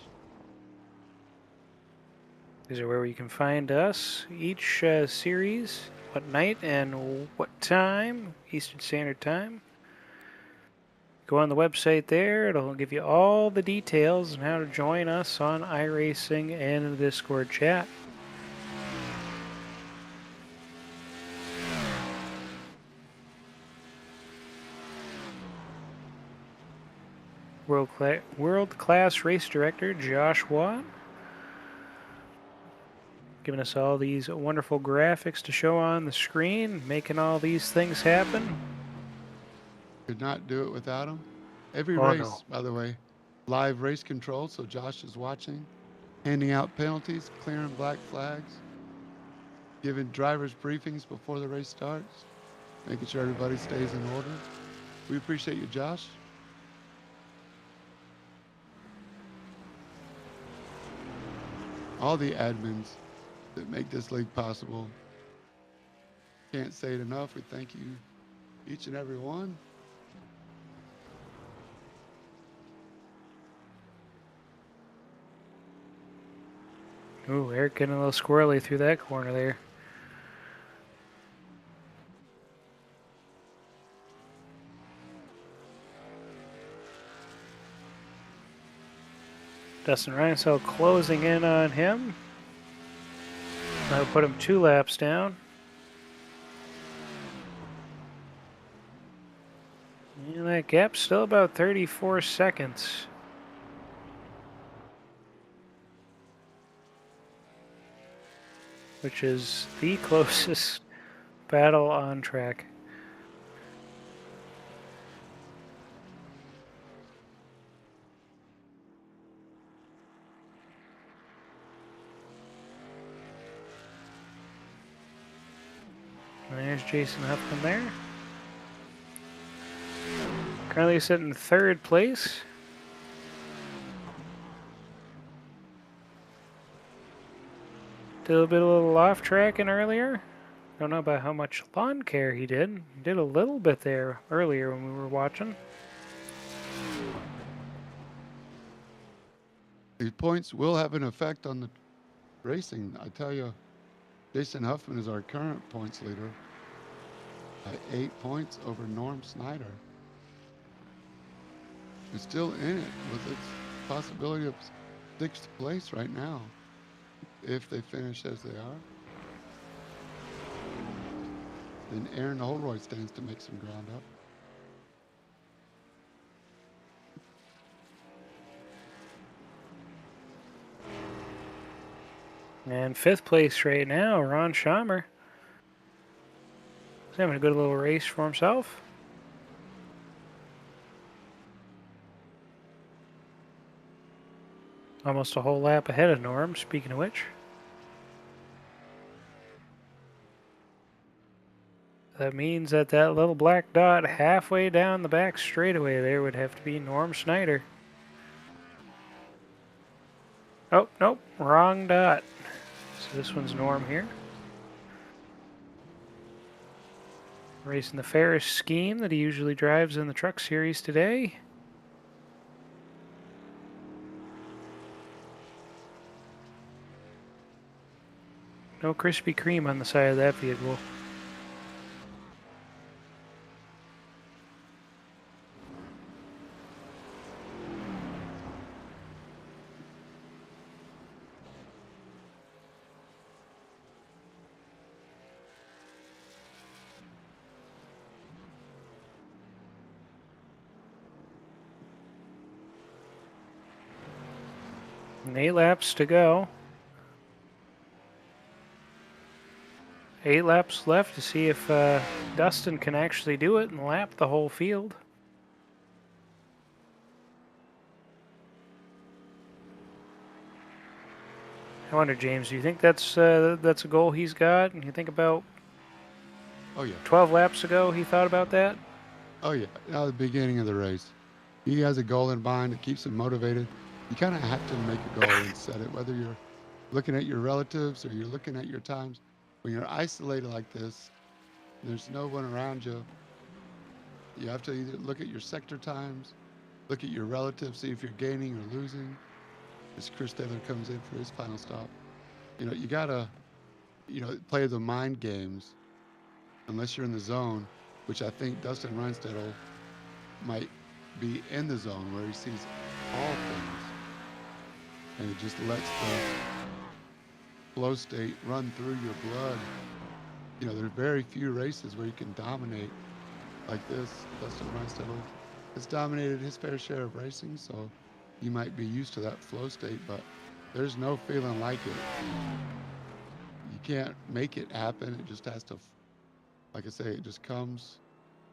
Speaker 1: These are where you can find us each series, what night and what time, Eastern Standard Time. Go on the website there, it'll give you all the details on how to join us on iRacing and the Discord chat. World-class race director Josh Watt, giving us all these wonderful graphics to show on the screen, making all these things happen.
Speaker 3: Could not do it without him. Every
Speaker 1: Oh,
Speaker 3: race,
Speaker 1: no.
Speaker 3: by the way, live race control. So Josh is watching, handing out penalties, clearing black flags, giving drivers briefings before the race starts, making sure everybody stays in order. We appreciate you, Josh. All the admins that make this league possible. Can't say it enough. We thank you, each and every one.
Speaker 1: Ooh, Eric getting a little squirrely through that corner there. Dustin Reinsell closing in on him. That'll put him 2 laps down. And that gap's still about 34 seconds. Which is the closest battle on track. And there's Jason Huffman there. Currently sitting in 3rd place. Did a little off tracking earlier. Don't know about how much lawn care he did. He did a little bit there earlier when we were watching.
Speaker 3: These points will have an effect on the racing. I tell you, Jason Huffman is our current points leader by 8 points over Norm Snyder. He's still in it with its possibility of 6th place right now, if they finish as they are. Then Aaron Holroyd stands to make some ground up.
Speaker 1: And 5th place right now, Ron Schommer. He's having a good little race for himself. Almost a whole lap ahead of Norm, speaking of which. That means that that little black dot halfway down the back straightaway there would have to be Norm Snyder. Oh, nope, wrong dot. So this one's Norm here. Racing the Ferris scheme that he usually drives in the Truck Series today. No Krispy Kreme on the side of that vehicle. And 8 laps to go. 8 laps left to see if Dustin can actually do it and lap the whole field. I wonder, James, do you think that's a goal he's got? And you think about
Speaker 3: Oh, yeah.
Speaker 1: 12 laps ago he thought about that?
Speaker 3: Oh, yeah. At the beginning of the race. He has a goal in mind. It keeps him motivated. You kind of have to make a goal and set it, whether you're looking at your relatives or you're looking at your times. When you're isolated like this, there's no one around you. You have to either look at your sector times, look at your relatives, see if you're gaining or losing. As Chris Taylor comes in for his final stop. You know, you gotta, play the mind games unless you're in the zone, which I think Dustin Reinstedel might be in the zone where he sees all things. And it just lets the flow state run through your blood. You know, there are very few races where you can dominate like this. Dustin Reinstedel has dominated his fair share of racing, so you might be used to that flow state, but there's no feeling like it. You can't make it happen. It just has to, like I say, it just comes.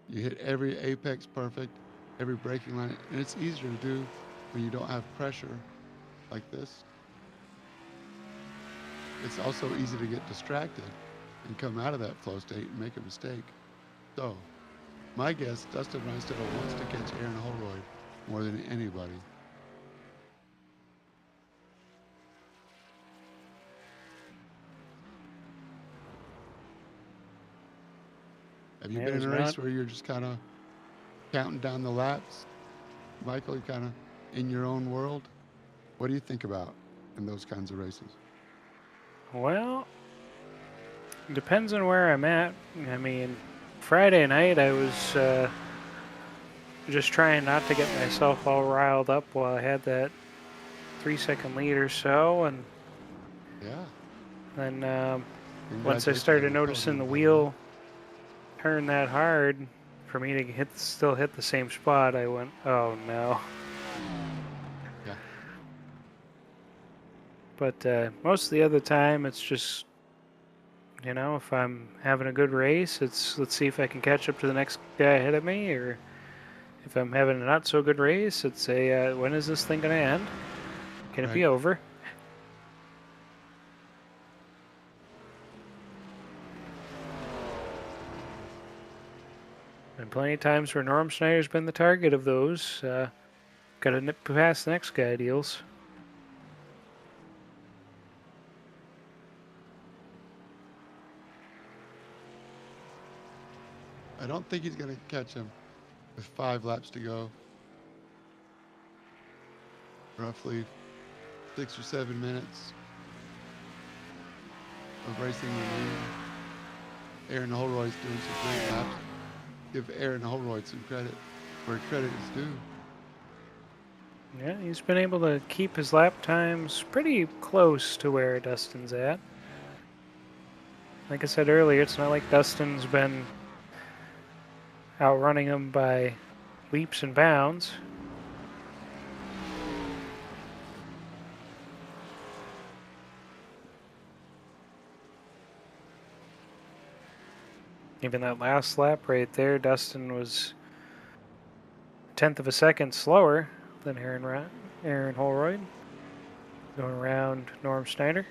Speaker 3: You hit every apex perfect, every braking line, and it's easier to do when you don't have pressure like this. It's also easy to get distracted and come out of that flow state and make a mistake. So, my guess, Dustin Reinstedel wants to catch Aaron Holroyd more than anybody. Have you been in a race where you're just kind of counting down the laps? Michael, you're kind of in your own world? What do you think about in those kinds of races?
Speaker 1: Well, it depends on where I'm at. I mean, Friday night I was just trying not to get myself all riled up while I had that 3-second lead or so, and
Speaker 3: yeah.
Speaker 1: Then once I started noticing the wheel turn that hard for me to still hit the same spot, I went, oh no.
Speaker 3: Yeah.
Speaker 1: But most of the other time, it's just, if I'm having a good race, it's let's see if I can catch up to the next guy ahead of me, or if I'm having a not so good race, it's when is this thing going to end? Can it be over? been plenty of times where Norm Schneider's been the target of those. Got to nip past the next guy deals.
Speaker 3: I don't think he's going to catch him with 5 laps to go. Roughly 6 or 7 minutes of racing remaining. Aaron Holroyd's doing some great laps. Give Aaron Holroyd some credit where credit is due.
Speaker 1: Yeah, he's been able to keep his lap times pretty close to where Dustin's at. Like I said earlier, it's not like Dustin's been outrunning him by leaps and bounds. Even that last lap right there, Dustin was a tenth of a second slower than Aaron Holroyd, going around Norm Schneider.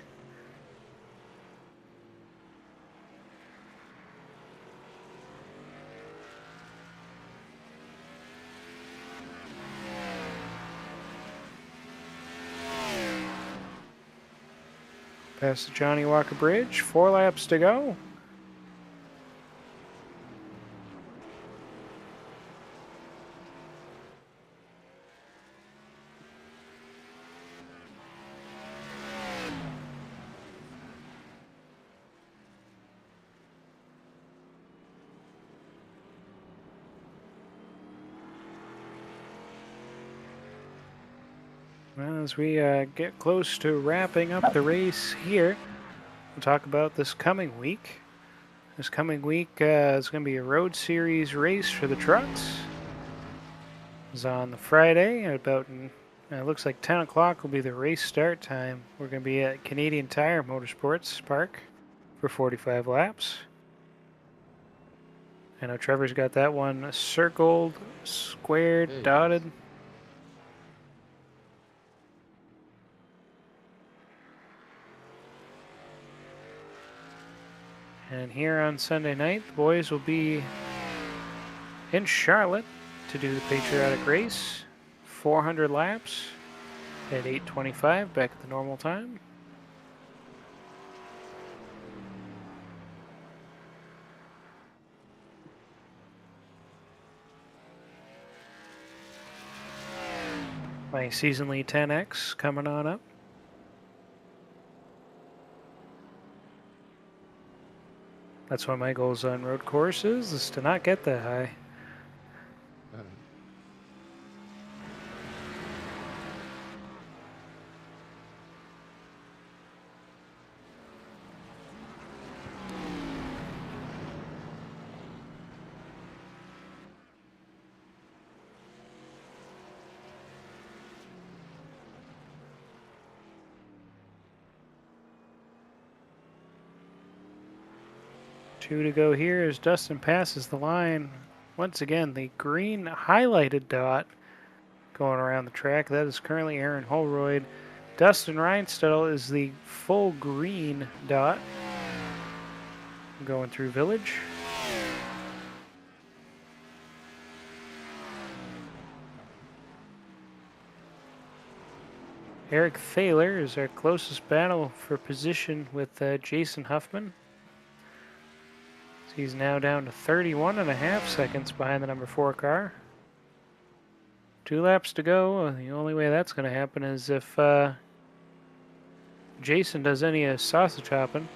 Speaker 1: Past the Johnny Walker Bridge, 4 laps to go. Well, as we get close to wrapping up the race here, we'll talk about this coming week. This coming week is going to be a Road Series race for the trucks. It's on the Friday at about, it looks like 10 o'clock will be the race start time. We're going to be at Canadian Tire Motorsports Park for 45 laps. I know Trevor's got that one circled, squared,
Speaker 3: Hey,
Speaker 1: dotted. And here on Sunday night, the boys will be in Charlotte to do the patriotic race. 400 laps at 8:25, back at the normal time. My seasonally 10X coming on up. That's one of my goals on road courses, is to not get that high.
Speaker 3: Uh,
Speaker 1: 2 to go here as Dustin passes the line. Once again, the green highlighted dot going around the track. That is currently Aaron Holroyd. Dustin Reinstedel is the full green dot going through Village. Eric Thaler is our closest battle for position with Jason Huffman. So he's now down to 31.5 seconds behind the number 4 car. 2 laps to go. The only way that's going to happen is if Jason does any sausage hopping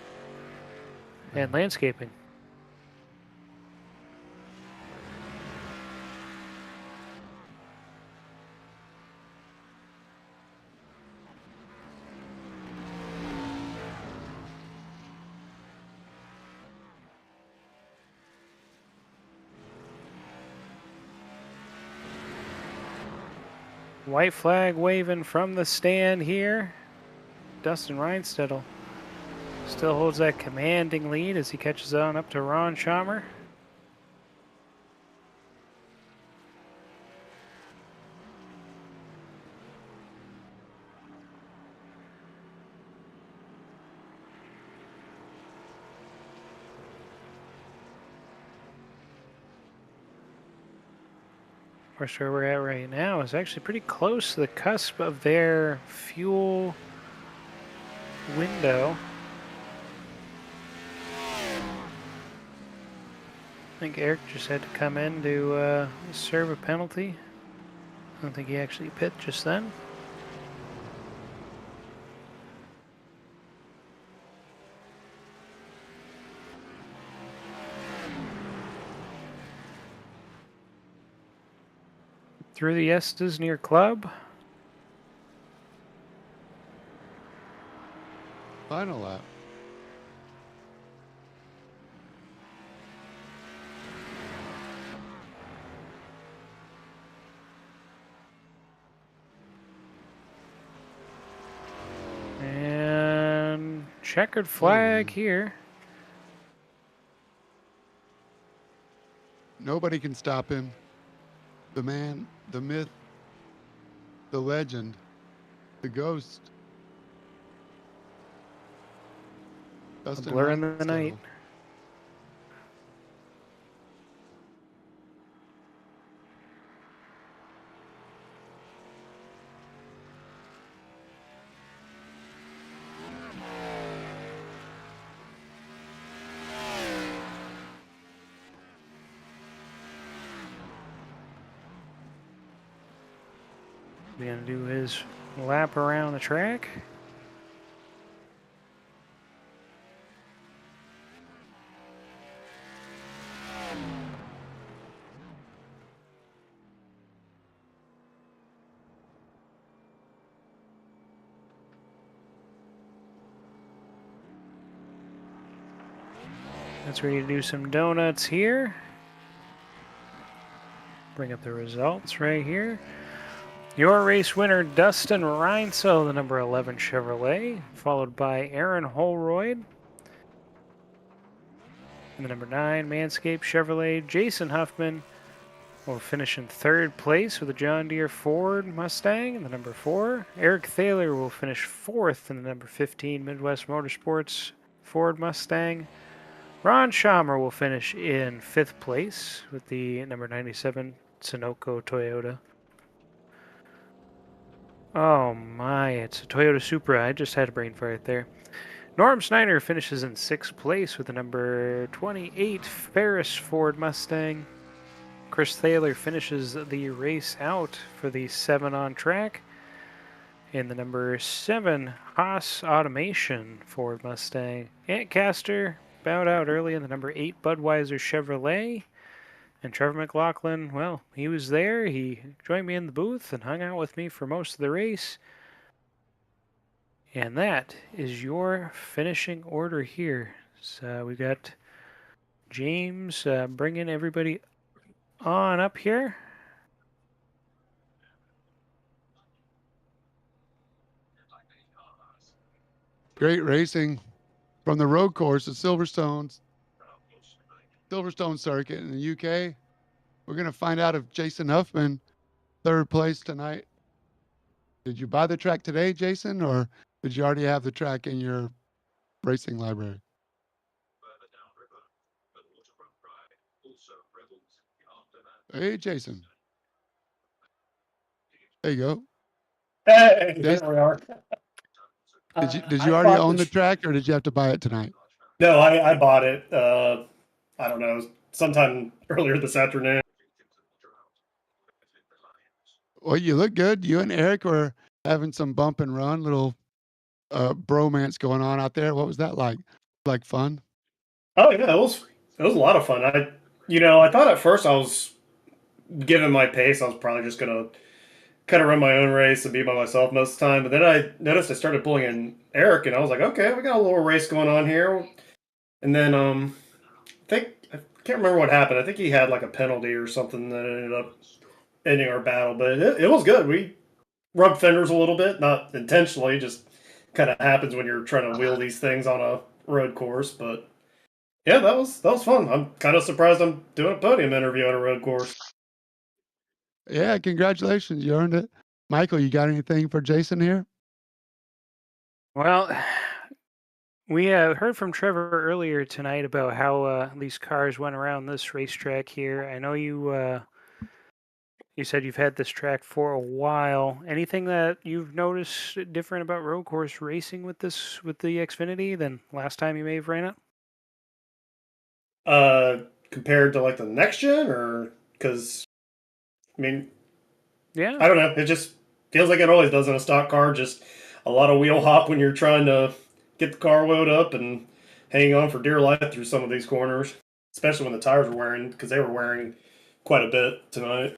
Speaker 1: and landscaping. White flag waving from the stand here. Dustin Reinstedel still holds that commanding lead as he catches on up to Ron Schaumer. Of course, where we're at right now is actually pretty close to the cusp of their fuel window. I think Eric just had to come in to serve a penalty. I don't think he actually pit just then. Through the Estes near Club.
Speaker 3: Final lap.
Speaker 1: And checkered flag here.
Speaker 3: Nobody can stop him. The man, the myth, the legend, the ghost.
Speaker 1: A blur in the night. He's gonna do his lap around the track. That's ready to do some donuts here. Bring up the results right here. Your race winner, Dustin Reinsel, the number 11 Chevrolet, followed by Aaron Holroyd. And the number 9 Manscaped Chevrolet, Jason Huffman, will finish in 3rd place with a John Deere Ford Mustang. And the number 4, Eric Thaler will finish 4th in the number 15 Midwest Motorsports Ford Mustang. Ron Schamer will finish in 5th place with the number 97 Sunoco Toyota. Oh my, it's a Toyota Supra. I just had a brain fart there. Norm Snyder finishes in 6th place with the number 28 Ferris Ford Mustang. Chris Thaler finishes the race out for the 7 on track. In the number 7 Haas Automation Ford Mustang. Ant Caster bowed out early in the number 8 Budweiser Chevrolet. And Trevor McLaughlin, well, he was there. He joined me in the booth and hung out with me for most of the race. And that is your finishing order here. So we got James bringing everybody on up here.
Speaker 3: Great racing from the road course at Silverstone circuit in the UK. We're going to find out if Jason Huffman, 3rd place tonight. Did you buy the track today, Jason, or did you already have the track in your racing library? Hey, Jason. There you go.
Speaker 6: Hey, there we are.
Speaker 3: Did you already own the track, or did you have to buy it tonight?
Speaker 6: No, I bought it. I don't know, sometime earlier this afternoon.
Speaker 3: Well, you look good. You and Eric were having some bump and run, little bromance going on out there. What was that like? Like fun?
Speaker 6: Oh yeah, it was a lot of fun. I thought at first I was given my pace, I was probably just gonna kind of run my own race and be by myself most of the time. But then I noticed I started pulling in Eric, and I was like, okay, we got a little race going on here. And then I can't remember what happened. I think he had like a penalty or something that ended up ending our battle. But it was good. We rubbed fenders a little bit, not intentionally, just kind of happens when you're trying to wheel these things on a road course. But yeah, that was fun. I'm kind of surprised I'm doing a podium interview on a road course.
Speaker 3: Yeah, congratulations. You earned it. Michael, you got anything for Jason here?
Speaker 1: Well, we heard from Trevor earlier tonight about how these cars went around this racetrack here. I know you You said you've had this track for a while. Anything that you've noticed different about road course racing with the Xfinity than last time you may have ran it?
Speaker 6: Compared to like the next gen, or because I mean,
Speaker 1: Yeah.
Speaker 6: I don't know. It just feels like it always does in a stock car. Just a lot of wheel hop when you're trying to get the car wheeled up and hanging on for dear life through some of these corners, especially when the tires were wearing, because they were wearing quite a bit tonight.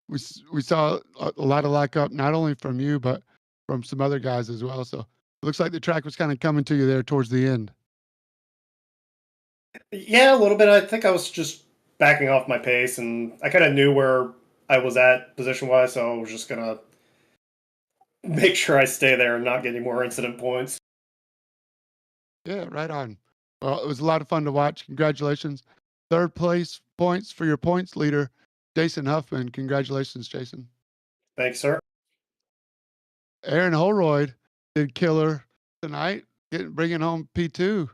Speaker 3: We saw a lot of lack up, not only from you, but from some other guys as well. So it looks like the track was kind of coming to you there towards the end.
Speaker 6: Yeah, a little bit. I think I was just backing off my pace, and I kind of knew where I was at position wise, so I was just gonna make sure I stay there and not get any more incident points.
Speaker 3: Yeah, right on. Well, it was a lot of fun to watch. Congratulations. Third place points for your points leader, Jason Huffman. Congratulations, Jason.
Speaker 6: Thanks, sir.
Speaker 3: Aaron Holroyd did killer tonight, bringing home P2.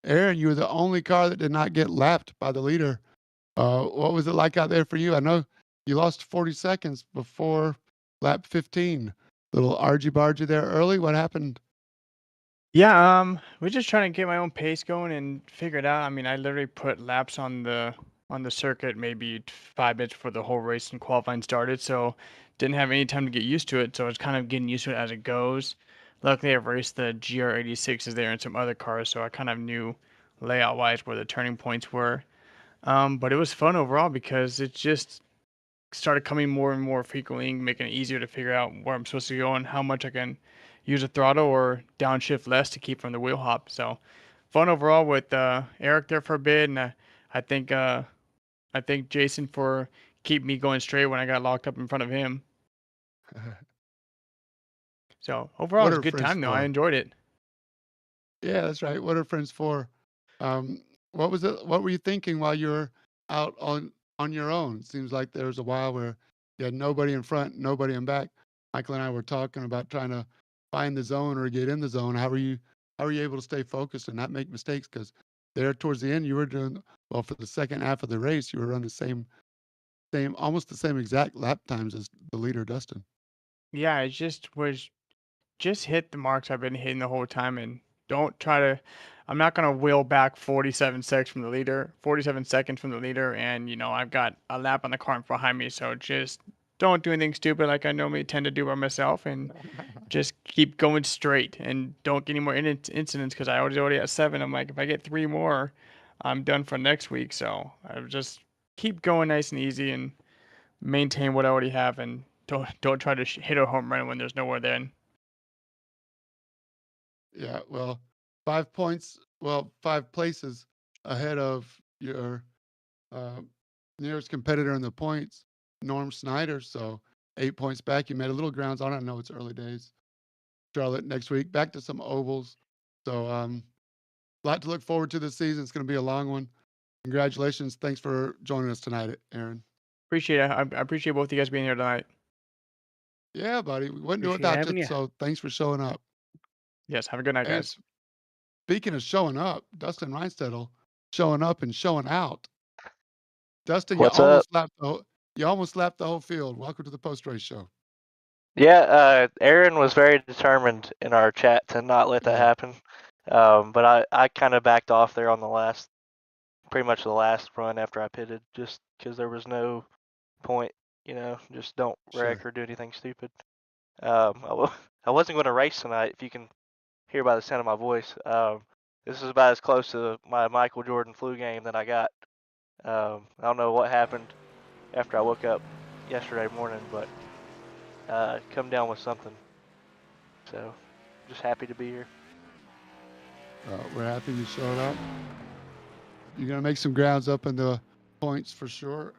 Speaker 3: Aaron, you were the only car that did not get lapped by the leader. What was it like out there for you? I know you lost 40 seconds before lap 15. Little argy-bargy there early. What happened?
Speaker 7: Yeah, we're just trying to get my own pace going and figure it out. I mean, I literally put laps on the circuit maybe 5 minutes before the whole race and qualifying started, so didn't have any time to get used to it. So I was kind of getting used to it as it goes. Luckily, I've raced the GR86s there and some other cars, so I kind of knew layout-wise where the turning points were. But it was fun overall because it just started coming more and more frequently, making it easier to figure out where I'm supposed to go and how much I can use a throttle or downshift less to keep from the wheel hop. So fun overall with Eric there for a bit, and I think Jason for keep me going straight when I got locked up in front of him. So overall, it
Speaker 3: What
Speaker 7: was a
Speaker 3: are
Speaker 7: good
Speaker 3: friends
Speaker 7: time though. I
Speaker 3: for?
Speaker 7: enjoyed it.
Speaker 3: Yeah, that's right. What are friends for? What was it? What were you thinking while you were out on your own? Seems like there was a while where you had nobody in front, nobody in back. Michael and I were talking about trying to find the zone or get in the zone. How were you able to stay focused and not make mistakes? Because there towards the end, you were doing well for the second half of the race. You were on the same almost the same exact lap times as the leader, Dustin.
Speaker 7: Yeah, I just hit the marks I've been hitting the whole time and don't try to I'm not going to wheel back 47 seconds from the leader and I've got a lap on the car behind me, so just don't do anything stupid like I normally tend to do by myself and just keep going straight and don't get any more incidents because I was already at 7. I'm like, if I get 3 more, I'm done for next week, so I just keep going nice and easy and maintain what I already have and don't try to hit a home run when there's nowhere there.
Speaker 3: Yeah, well, 5 points, well, 5 places ahead of your uh, nearest competitor in the points, Norm Snyder. So 8 points back. You made a little grounds on it. I know it's early days. Charlotte next week. Back to some ovals. So a lot to look forward to this season. It's going to be a long one. Congratulations. Thanks for joining us tonight, Aaron.
Speaker 7: Appreciate it. I appreciate both of you guys being here tonight.
Speaker 3: Yeah, buddy. We wouldn't do it
Speaker 1: Appreciate
Speaker 3: without you.
Speaker 1: having you.
Speaker 3: So thanks for showing up.
Speaker 7: Yes, have a good night,
Speaker 3: And
Speaker 7: guys.
Speaker 3: speaking of showing up, Dustin Reinstedel showing up and showing out. Dustin,
Speaker 8: What's up?
Speaker 3: You almost lapped the whole field. Welcome to the post race show.
Speaker 8: Yeah, Aaron was very determined in our chat to not let that
Speaker 3: Yeah.
Speaker 8: happen. But I kind of backed off there on pretty much the last run after I pitted, just because there was no point, just don't wreck
Speaker 3: Sure.
Speaker 8: or do anything stupid. I wasn't going to race tonight, if you can hear by the sound of my voice. This is about as close to my Michael Jordan flu game that I got. I don't know what happened after I woke up yesterday morning, but come down with something. So just happy to be here.
Speaker 3: We're happy you showed up. You're going to make some grounds up in the points for sure.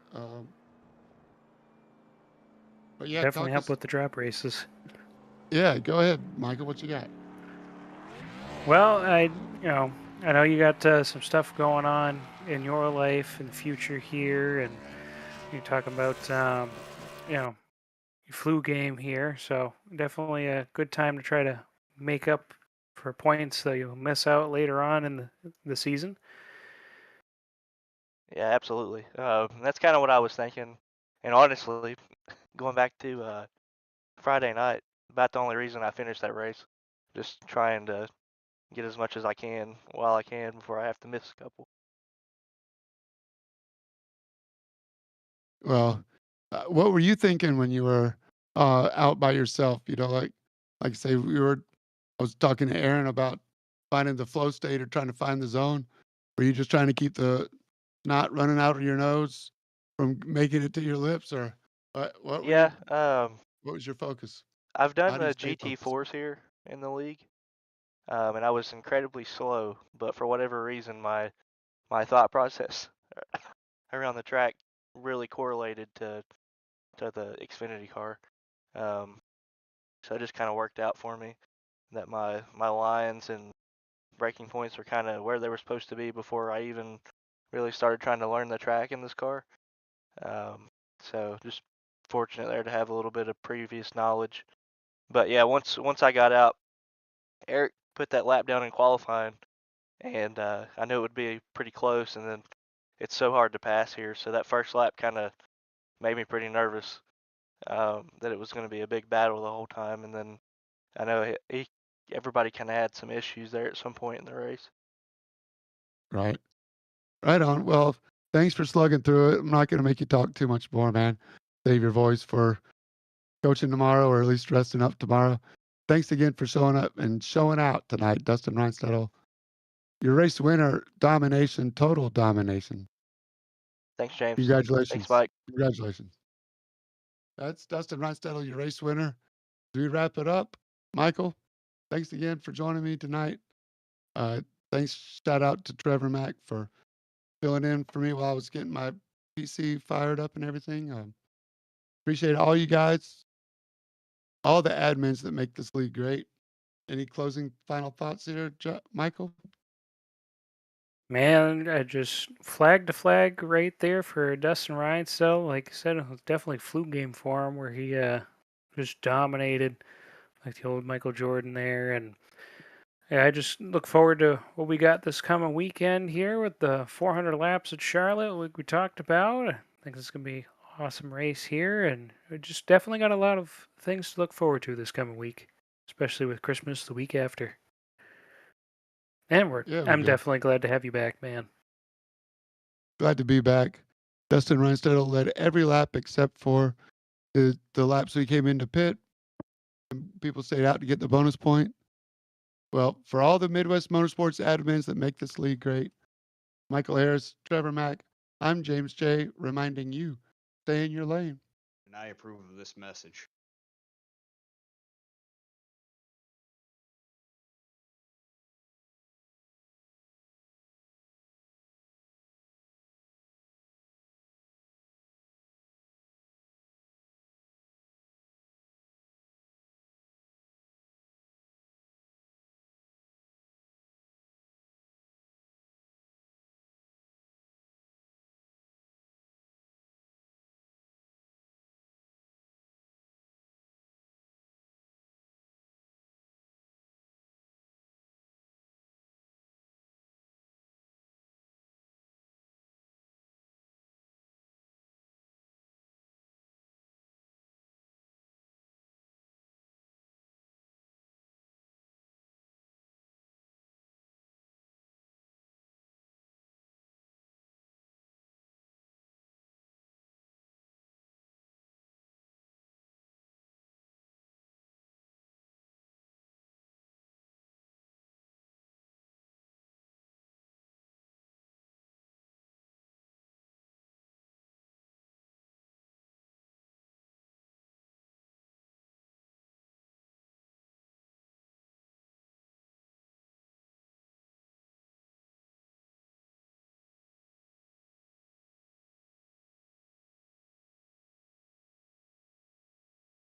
Speaker 3: But yeah,
Speaker 1: Definitely help with the drop races.
Speaker 3: Yeah, go ahead, Michael. What you got?
Speaker 1: Well, I know you got some stuff going on in your life in the future here, and you're talking about your flu game here. So definitely a good time to try to make up for points that you'll miss out later on in the season.
Speaker 8: Yeah, absolutely. That's kind of what I was thinking. And honestly, going back to Friday night, about the only reason I finished that race, just trying to get as much as I can while I can before I have to miss a couple.
Speaker 3: Well, what were you thinking when you were out by yourself? You know, like say I was talking to Aaron about finding the flow state or trying to find the zone. Were you just trying to keep the snot running out of your nose from making it to your lips, or what were you?
Speaker 8: Yeah,
Speaker 3: What was your focus?
Speaker 8: I've
Speaker 3: How
Speaker 8: done
Speaker 3: do you
Speaker 8: the
Speaker 3: stay focused?
Speaker 8: GT4s here in the league, and I was incredibly slow, but for whatever reason, my thought process around the track really correlated to the Xfinity car. Um, so it just kind of worked out for me that my lines and braking points were kind of where they were supposed to be before I even really started trying to learn the track in this car. So just fortunate there to have a little bit of previous knowledge. But yeah, once I got out, Eric put that lap down in qualifying, and I knew it would be pretty close. And then it's so hard to pass here, so that first lap kind of made me pretty nervous that it was going to be a big battle the whole time. And then I know everybody kind of had some issues there at some point in the race.
Speaker 3: Right, right on. Well, thanks for slugging through it. I'm not going to make you talk too much more, man. Save your voice for coaching tomorrow, or at least resting up tomorrow. Thanks again for showing up and showing out tonight, Dustin Reinstedel. Your race winner, domination, total domination.
Speaker 8: Thanks, James. Thanks,
Speaker 3: Congratulations.
Speaker 8: Mike.
Speaker 3: Congratulations. That's Dustin Reinstedel, your race winner. Do we wrap it up? Michael, thanks again for joining me tonight. Uh, Thanks. Shout out to Trevor Mack for filling in for me while I was getting my PC fired up and everything. Appreciate all you guys, all the admins that make this league great. Any closing final thoughts here, Michael?
Speaker 1: Man, I just flag to flag right there for Dustin Rhinestone. Like I said, it was definitely fluke game for him where he just dominated like the old Michael Jordan there. And yeah, I just look forward to what we got this coming weekend here with the 400 laps at Charlotte, like we talked about. I think it's going to be an awesome race here, and we just definitely got a lot of things to look forward to this coming week, especially with Christmas the week after. And
Speaker 3: Yeah, we
Speaker 1: I'm
Speaker 3: do.
Speaker 1: definitely glad to have you back, man.
Speaker 3: Glad to be back. Dustin Reinstedel led every lap except for the laps we came into pit. People stayed out to get the bonus point. Well, for all the Midwest Motorsports admins that make this league great, Michael Harris, Trevor Mack, I'm James J., reminding you, stay in your lane.
Speaker 9: And I approve of this message.